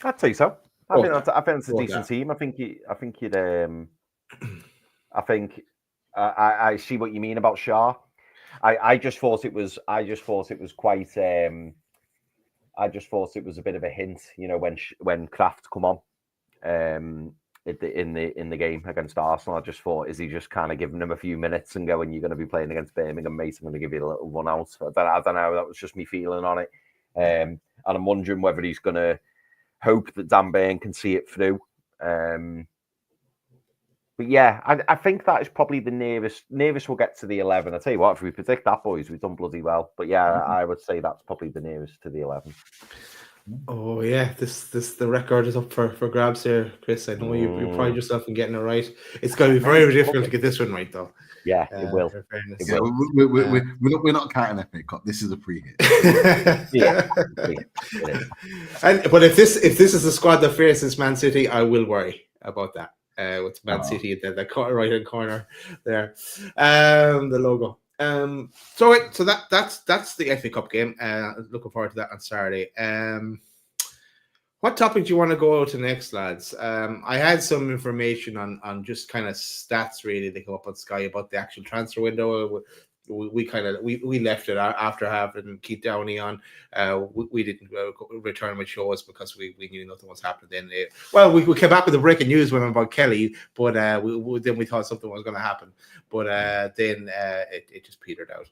I'd say so. I think that's a decent team. I see what you mean about Shah. I just thought it was quite. I just thought it was a bit of a hint, when Kraft come on in the game against Arsenal. I just thought, is he just kind of giving him a few minutes and going, "You're going to be playing against Birmingham, mate. I'm going to give you a little run out." I don't know. That was just me feeling on it, and I'm wondering whether he's going to hope that Dan Burn can see it through. But yeah, I think that is probably the nearest we'll get to the 11. I tell you what, if we predict that, boys, we've done bloody well. But yeah, I would say that's probably the nearest to the 11. Oh yeah, this the record is up for grabs here, Chris. I know you pride yourself in getting it right. It's going to be very difficult to get this one right, though. Yeah, it will. In fairness. It Yeah, will. we're not counting FA Cup. This is a pre-hit. Yeah. It is. But if this is the squad that faces Man City, I will worry about that. With Man City in the right hand corner there, the logo. So that's the FA Cup game. Looking forward to that on Saturday. What topic do you want to go to next, lads? I had some information on just kind of stats really that come up on Sky about the actual transfer window. We left it after having Keith Downey on. We didn't return with shows because we knew nothing was happening then. Well, we came back with the breaking news when about Kelly, but then we thought something was going to happen. But then it just petered out.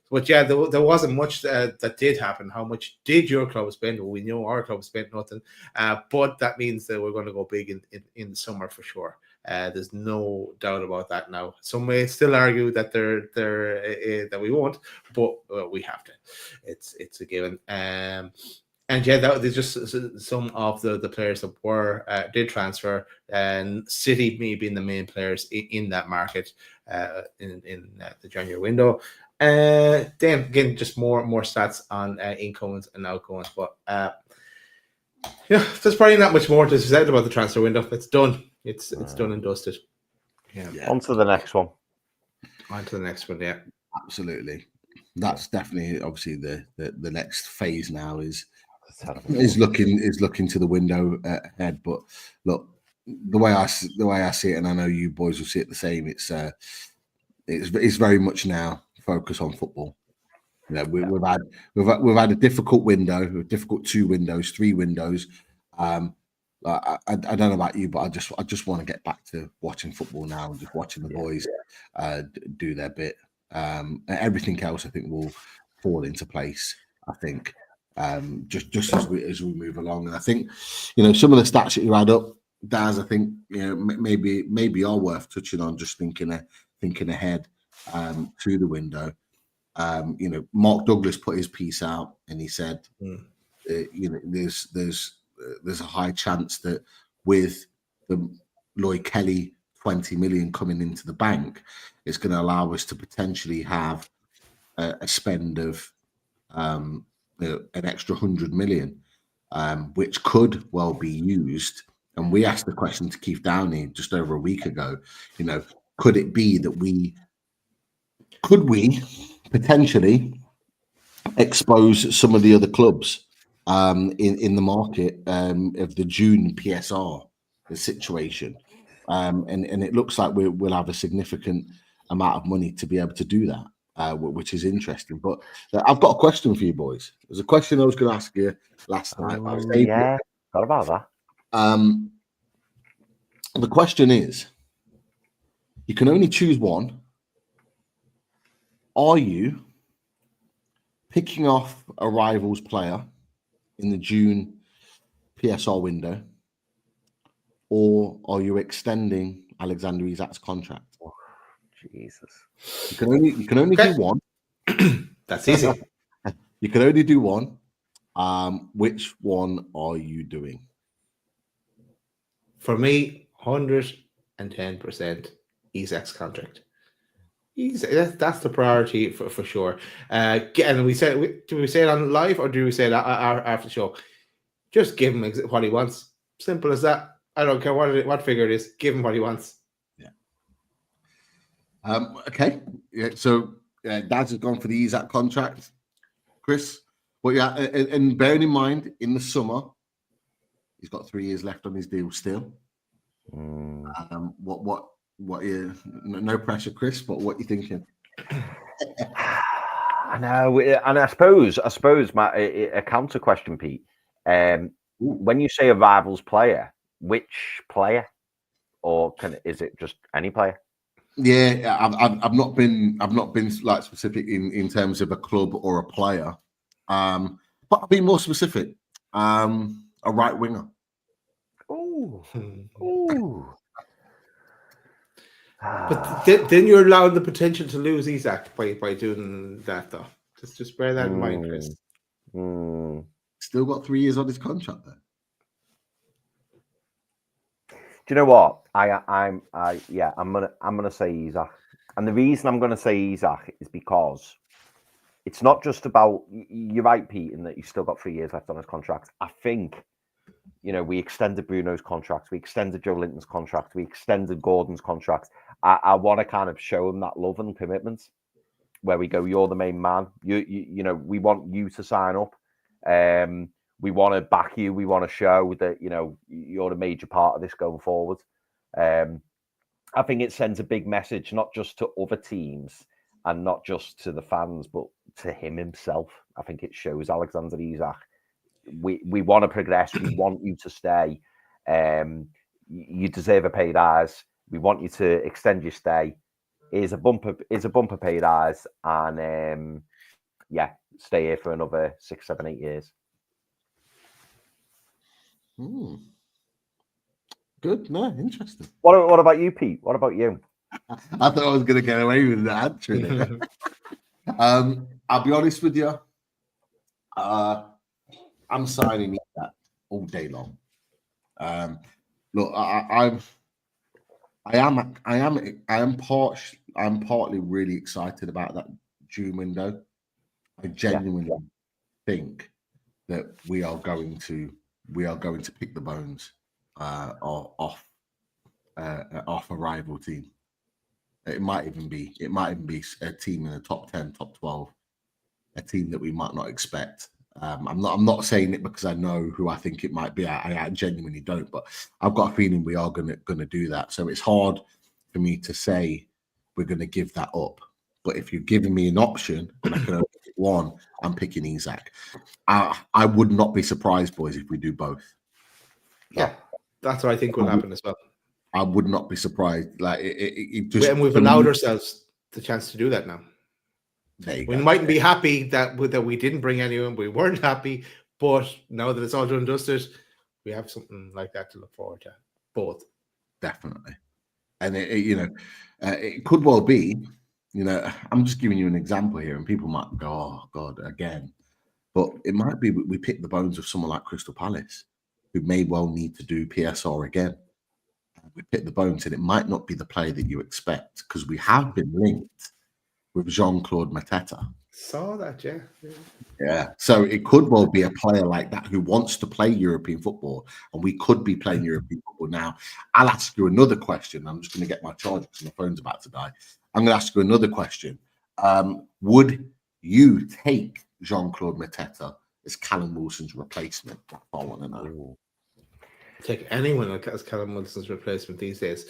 But yeah, there wasn't much that did happen. How much did your club spend? Well, we know our club spent nothing. But that means that we're going to go big in the summer for sure. There's no doubt about that now. Some may still argue that that we won't, but we have to. It's a given. And yeah, there's just some of the players that did transfer, and City me being the main players in that market in the January window. Then again, just more stats on incomings and outgoings, but yeah, there's probably not much more to say about the transfer window. It's done. It's done and dusted. Yeah. On to the next one. On to the next one. Yeah. Absolutely. That's definitely obviously the next phase now is looking to the window ahead. But look, the way I see it, and I know you boys will see it the same. It's very much now focus on football. You know, we've had a difficult window, a difficult 2 windows, 3 windows. I don't know about you, but I just want to get back to watching football now and just watching the boys do their bit. Everything else, I think, will fall into place. I think just as we move along, and I think some of the stats that you add up, Daz, I think maybe are worth touching on. Just thinking ahead to the window. Mark Douglas put his piece out, and he said, there's a high chance that with the Lloyd Kelly 20 million coming into the bank, it's going to allow us to potentially have a spend of an extra 100 million, which could well be used. And we asked the question to Keith Downey just over a week ago, could it be that we potentially expose some of the other clubs in the market of the June PSR situation, and it looks like we'll have a significant amount of money to be able to do that, which is interesting. But I've got a question for you boys. There's a question I was going to ask you last night. Yeah, thought about that. The question is, you can only choose one. Are you picking off a rivals player in the June PSR window, or are you extending Alexander Isak's contract? Oh, Jesus. You can only do one. That's easy. You can only do one. Which one are you doing? For me, 110% Isak's contract. That's the priority for sure. And do we say it on live, or do we say it after the show? Just give him what he wants. Simple as that. I don't care what figure it is. Give him what he wants. Yeah. Okay. Yeah. So Daz has gone for the Isak contract. Chris, and bearing in mind, in the summer, he's got 3 years left on his deal still. What no pressure, Chris, but what are you thinking? I know, and I suppose Matt, a counter question, Pete. When you say a rivals player, which player, or is it just any player? Yeah, I've not been like specific in terms of a club or a player, but I'll be more specific. A right winger. Ooh. But then you're allowing the potential to lose Isak by doing that, though. Just bear that in mind, Chris. Still got 3 years on his contract there. Do you know what? I'm gonna say Isaac, and the reason I'm gonna say Isaac is because it's not just about, you're right, Pete, in that he's still got 3 years left on his contract. I think, we extended Bruno's contract, we extended Joe Linton's contract, we extended Gordon's contract. I want to kind of show him that love and commitment, where we go, you're the main man. We want you to sign up. We want to back you. We want to show that, you're a major part of this going forward. I think it sends a big message, not just to other teams and not just to the fans, but to him himself. I think it shows Alexander Isak, we want to progress. We want you to stay. You deserve a pay rise. We want you to extend your stay. Is a bumper pay rise, and stay here for another 6, 7, 8 years. Good, no, interesting. What about you, Pete? What about you? I thought I was going to get away with that answer. I'll be honest with you. I'm signing that all day long. Look, I'm partly really excited about that June window. I genuinely think that we are going to pick the bones off a rival team. It might even be a team in the top 10, top 12, a team that we might not expect. I'm not saying it because I know who I think it might be. I genuinely don't, but I've got a feeling we are gonna do that. So it's hard for me to say we're gonna give that up. But if you're giving me an option, then I can only pick one. I'm picking Isak. I would not be surprised, boys, if we do both. Yeah, that's what I think will happen as well. I would not be surprised. Like it just, and we've allowed ourselves the chance to do that now. We mightn't be happy that we didn't bring anyone. We weren't happy, but now that it's all done and dusted, we have something like that to look forward to. Both, definitely, and it could well be. I'm just giving you an example here, and people might go, "Oh God, again," but it might be we pick the bones of someone like Crystal Palace, who may well need to do PSR again. We pick the bones, and it might not be the player that you expect, because we have been linked with Jean-Claude Mateta. Saw that, yeah. Yeah. So it could well be a player like that who wants to play European football, and we could be playing European football now. I'll ask you another question. I'm just going to get my charger because my phone's about to die. I'm going to ask you another question. Would you take Jean-Claude Mateta as Callum Wilson's replacement? That's all I want to know. Take anyone as Callum Wilson's replacement these days.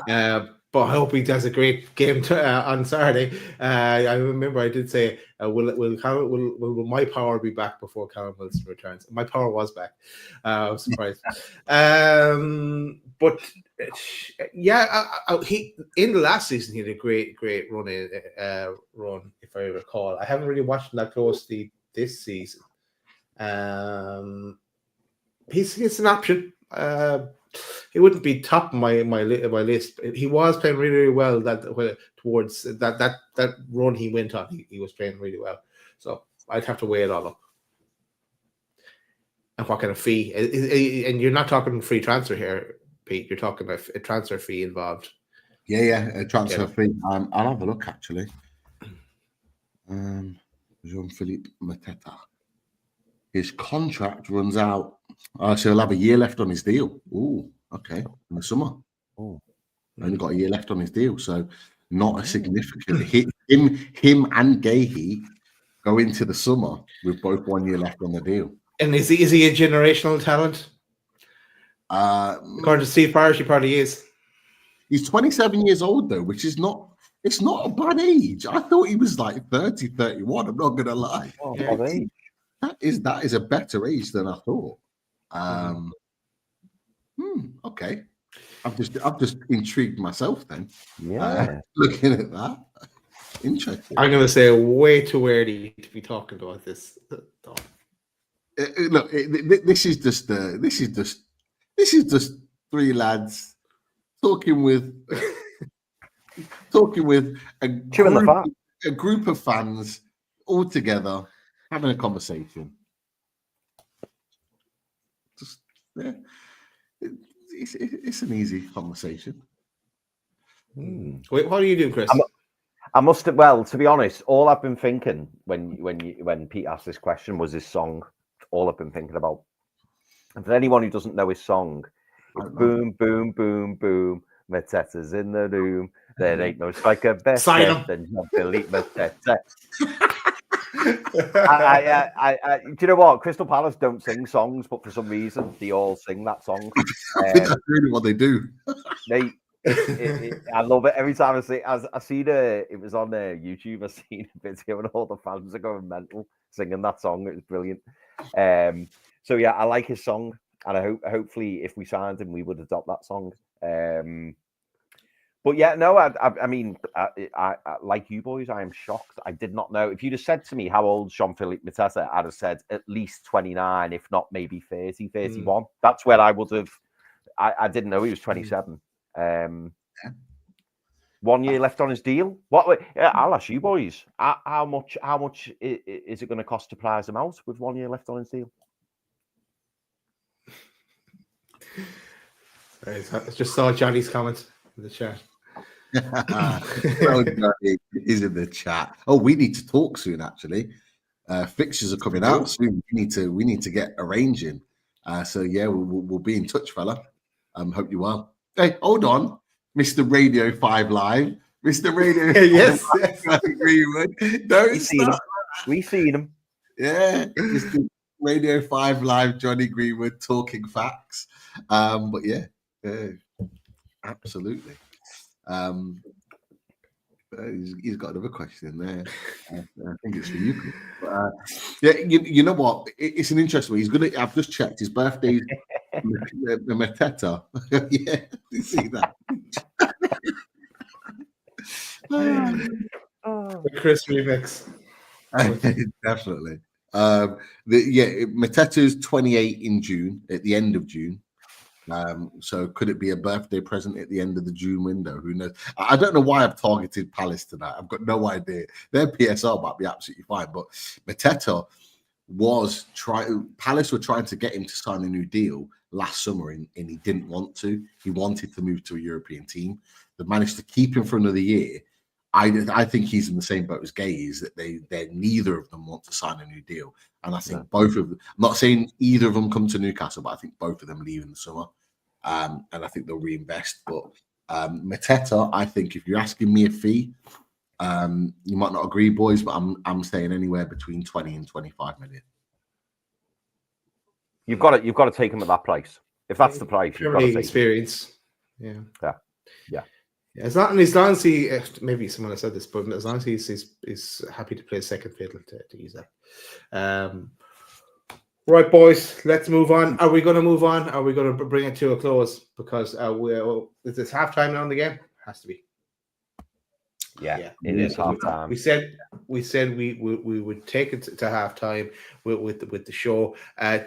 But I hope he does a great game on Saturday. I remember I did say, will my power be back before Callum Wilson returns? My power was back. I was surprised. But he in the last season he had a great run if I recall. I haven't really watched him that closely this season. He's an option. He wouldn't be top of my list. He was playing really, really well towards that run he went on. He was playing really well. So I'd have to weigh it all up. And what kind of fee? And you're not talking free transfer here, Pete. You're talking about a transfer fee involved. Yeah, a transfer fee. I'll have a look actually. Jean-Philippe Mateta. His contract runs out. So he'll have a year left on his deal. Oh, okay. In the summer. Oh, only got a year left on his deal. So not a significant hit. Him and Gahey go into the summer with both 1 year left on the deal. And is he a generational talent? According to Steve Parish, he probably is. He's 27 years old though, which is not. It's not a bad age. I thought he was like 30, 31. I'm not gonna lie. Oh, yeah. That is a better age than I thought. Okay. I've just intrigued myself then. Yeah. Looking at that. Interesting. I'm gonna say way too early to be talking about this. Look, this is just three lads talking with a group of fans all together having a conversation. Yeah. It's an easy conversation. Wait, what are you doing, Chris? I must have. Well, to be honest, all I've been thinking when Pete asked this question was his song. All I've been thinking about. And for anyone who doesn't know his song, it's boom, boom, boom, boom. Mateta's in the room. There ain't no striker better than Jean-Philippe Mateta. Do you know what? Crystal Palace don't sing songs, but for some reason they all sing that song. I think that's really what they do. I love it every time I see. I seen it was on YouTube. I seen a video and all the fans are going mental singing that song. It was brilliant. So yeah, I like his song, and hopefully if we signed him, we would adopt that song. But yeah, no, I mean, I like you boys, I am shocked. I did not know. If you'd have said to me how old Jean-Philippe Mateta, I'd have said at least 29, if not maybe 30, 31. That's where I would have. I didn't know he was 27. 1 year left on his deal. What? Yeah, I'll ask you boys. How much is it going to cost to prize him out with 1 year left on his deal? I just saw Johnny's comment in the chat. Johnny is in the chat. Oh, we need to talk soon. Actually, fixtures are coming out soon. We need to get arranging. So yeah, we'll be in touch, fella. Hope you well. Hey, hold on, Mr. Radio 5 Live, Mr. Radio. Yes, Greenwood. Don't stop. We've seen him. Yeah, Mr. Radio 5 Live, Johnny Greenwood talking facts. But yeah, absolutely. He's got another question in there. I think it's for you. Yeah, you know what? It's an interesting one. He's gonna. I've just checked. His birthday's Mateta. Yeah, you see that? The Chris remix. Definitely. Mateta's 28 in June, at the end of June. So could it be a birthday present at the end of the June window? Who knows? I don't know why I've targeted Palace tonight. I've got no idea. Their PSL might be absolutely fine, but Mateta Palace were trying to get him to sign a new deal last summer, and he didn't want to. He wanted to move to a European team. They managed to keep him for another year. I think he's in the same boat as Gaze, that they neither of them want to sign a new deal. And I think both of them, I'm not saying either of them come to Newcastle, but I think both of them leave in the summer. And I think they'll reinvest. But Mateta, I think if you're asking me a fee, you might not agree, boys, but I'm saying anywhere between 20 and 25 million. You've got to take him at that price. If that's the price, you've got to take experience. Yeah. As long as he, maybe someone has said this, but as long as he's happy to play second fiddle to use that. Right, boys, let's move on. Are we going to move on? Are we going to bring it to a close? Because is this halftime now in the game? Has to be. Yeah, it is halftime. We said we would take it to halftime with the show,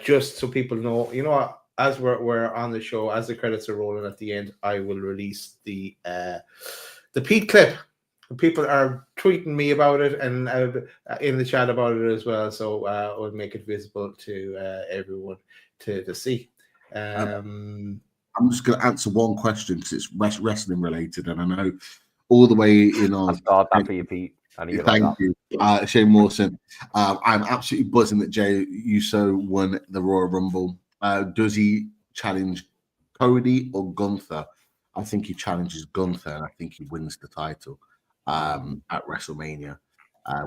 just so people know. You know what? As we're on the show, as the credits are rolling at the end, I will release the Pete clip. People are tweeting me about it and in the chat about it as well, so we'll make it visible to everyone to see. I'm just going to answer one question because it's wrestling related, and I know all the way in on. I'll start that for you, Pete. Thank you, Shane Mawson. I'm absolutely buzzing that Jey Uso won the Royal Rumble. Does he challenge Cody or Gunther? I think he challenges Gunther, and I think he wins the title at WrestleMania,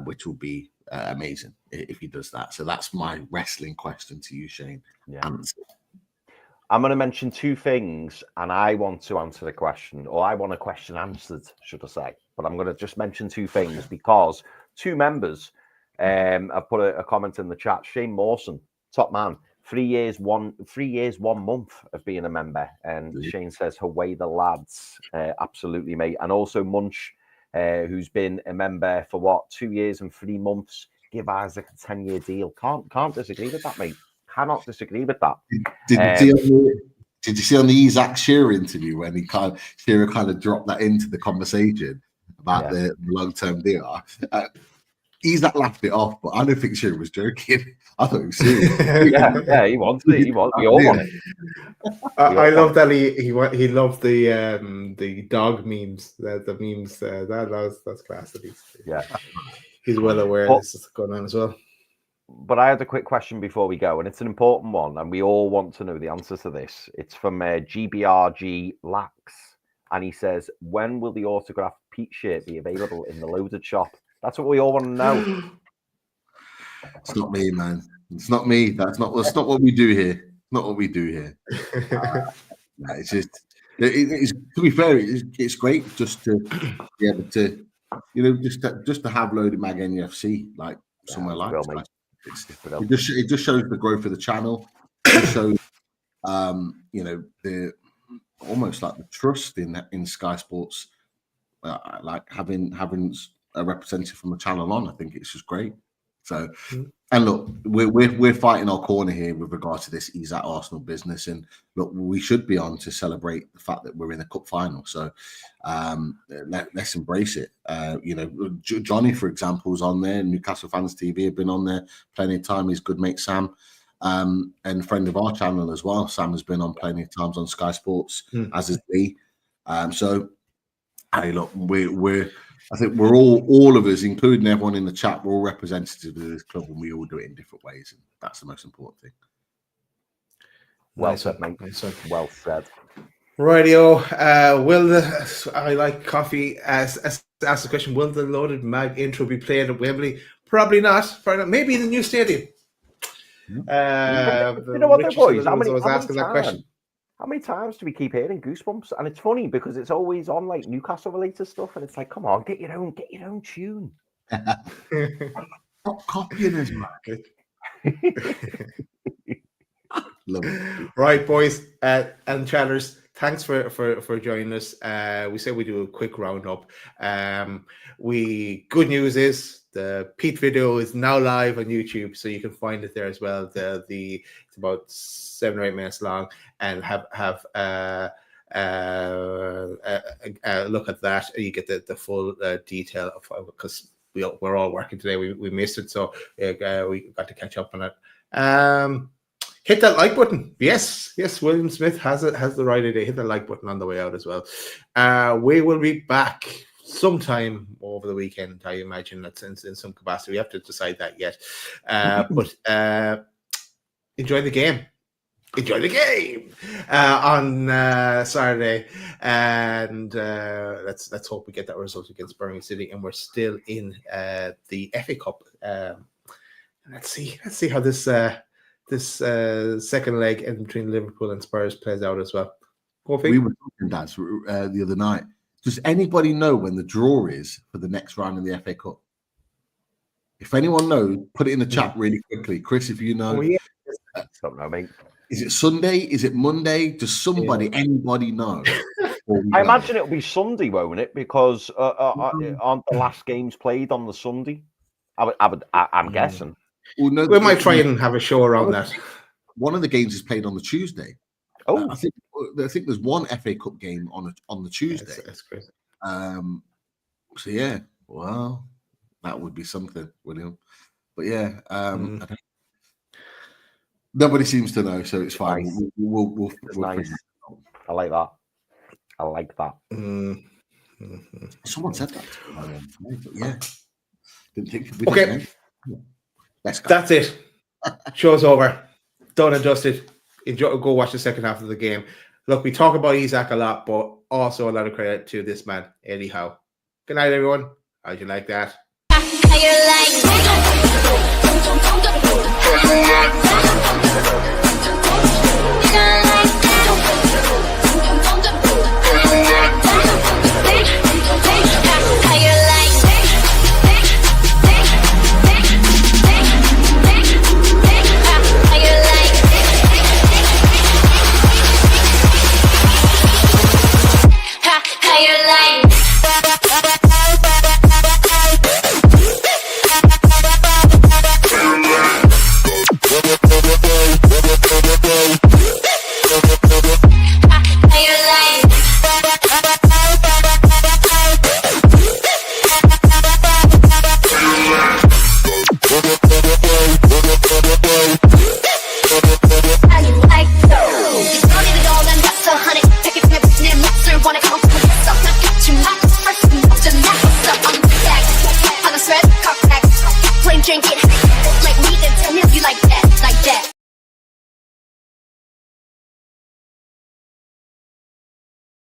which will be amazing if he does that. So that's my wrestling question to you, Shane. Yeah. I'm going to mention two things, and I want to answer the question, or I want a question answered, should I say. But I'm going to just mention two things because two members have put a comment in the chat. Shane Mawson, top man. 3 years, 1 month of being a member. And Shane says, away the lads. Absolutely, mate. And also Munch, who's been a member for 2 years and 3 months. Give Isaac a 10-year deal. Can't disagree with that, mate. Cannot disagree with that. Did you see on the Isaac Shearer interview when Shearer kind of dropped that into the conversation about the long-term deal? Isaac laughed it off, but I don't think Shearer was joking. I thought he was serious. yeah, he wanted it. He wanted. We all want it. I love that he loved the dog memes. The memes that's class. He's well aware this is going on as well. But I had a quick question before we go, and it's an important one, and we all want to know the answer to this. It's from GBRG Lax, and he says, "When will the autographed Pete shirt be available in the Loaded shop?" That's what we all want to know. It's not me, man. It's not me. That's not what we do here. Not what we do here. It's just. It's, to be fair, it's great just to be able to, just to have Loaded Mag NUFC like somewhere like that. It just shows the growth of the channel. It shows, the almost like the trust in Sky Sports, like having a representative from the channel on. I think it's just great. So, and look, we're fighting our corner here with regard to this Isaac Arsenal business, and look, we should be on to celebrate the fact that we're in the cup final. So, let's embrace it. Johnny, for example, is on there. Newcastle Fans TV have been on there plenty of time. His good mate Sam, and friend of our channel as well. Sam has been on plenty of times on Sky Sports, as is Lee. So, hey, look, I think we're all of us, including everyone in the chat, we're all representatives of this club, and we all do it in different ways, and that's the most important thing. Well said, mate. Well said. Radio. I like coffee. Ask the question: will the Loaded Mag intro be played at Wembley? Probably not. Maybe in the new stadium. You know what, though, boys? I was asking that question. How many times do we keep hearing Goosebumps? And it's funny because it's always on like Newcastle related stuff, and it's like, come on, get your own tune. Stop copying us, man. Love it. Right, boys and chatters, thanks for joining us. We said we do a quick roundup. Good news is the Pete video is now live on YouTube, so you can find it there as well. It's about 7 or 8 minutes long, and have a look at that. You get the full detail of, because we're all working today. We missed it, so we got to catch up on it. Hit that like button. Yes. William Smith has the right idea. Hit the like button on the way out as well. We will be back sometime over the weekend. I imagine that's in some capacity. We have to decide that yet. But enjoy the game. On Saturday, and let's hope we get that result against Birmingham City, and we're still in the FA Cup. Let's see how this second leg in between Liverpool and Spurs plays out as well. We were talking that the other night. Does anybody know when the draw is for the next round in the FA Cup? If anyone knows, put it in the chat really quickly. Chris, if you know. I don't know, mate. Is it Sunday? Is it Monday? Does anybody know? I imagine it'll be Sunday, won't it? Because aren't the last games played on the Sunday? I'm guessing. Well, no, we might try and have a show around that. One of the games is played on the Tuesday. Oh, I think there's one FA Cup game on the Tuesday. That's great. So yeah, well, that would be something, William. But yeah, nobody seems to know, so it's fine. Nice. We'll nice. I like that. Someone said that. But yeah, didn't think. Okay, let's go. That's it. Show's over. Done and dusted. Enjoy. Go watch the second half of the game. Look, we talk about Isaac a lot, but also a lot of credit to this man, Eddie Howe. Good night, everyone. How'd you like that? drink it.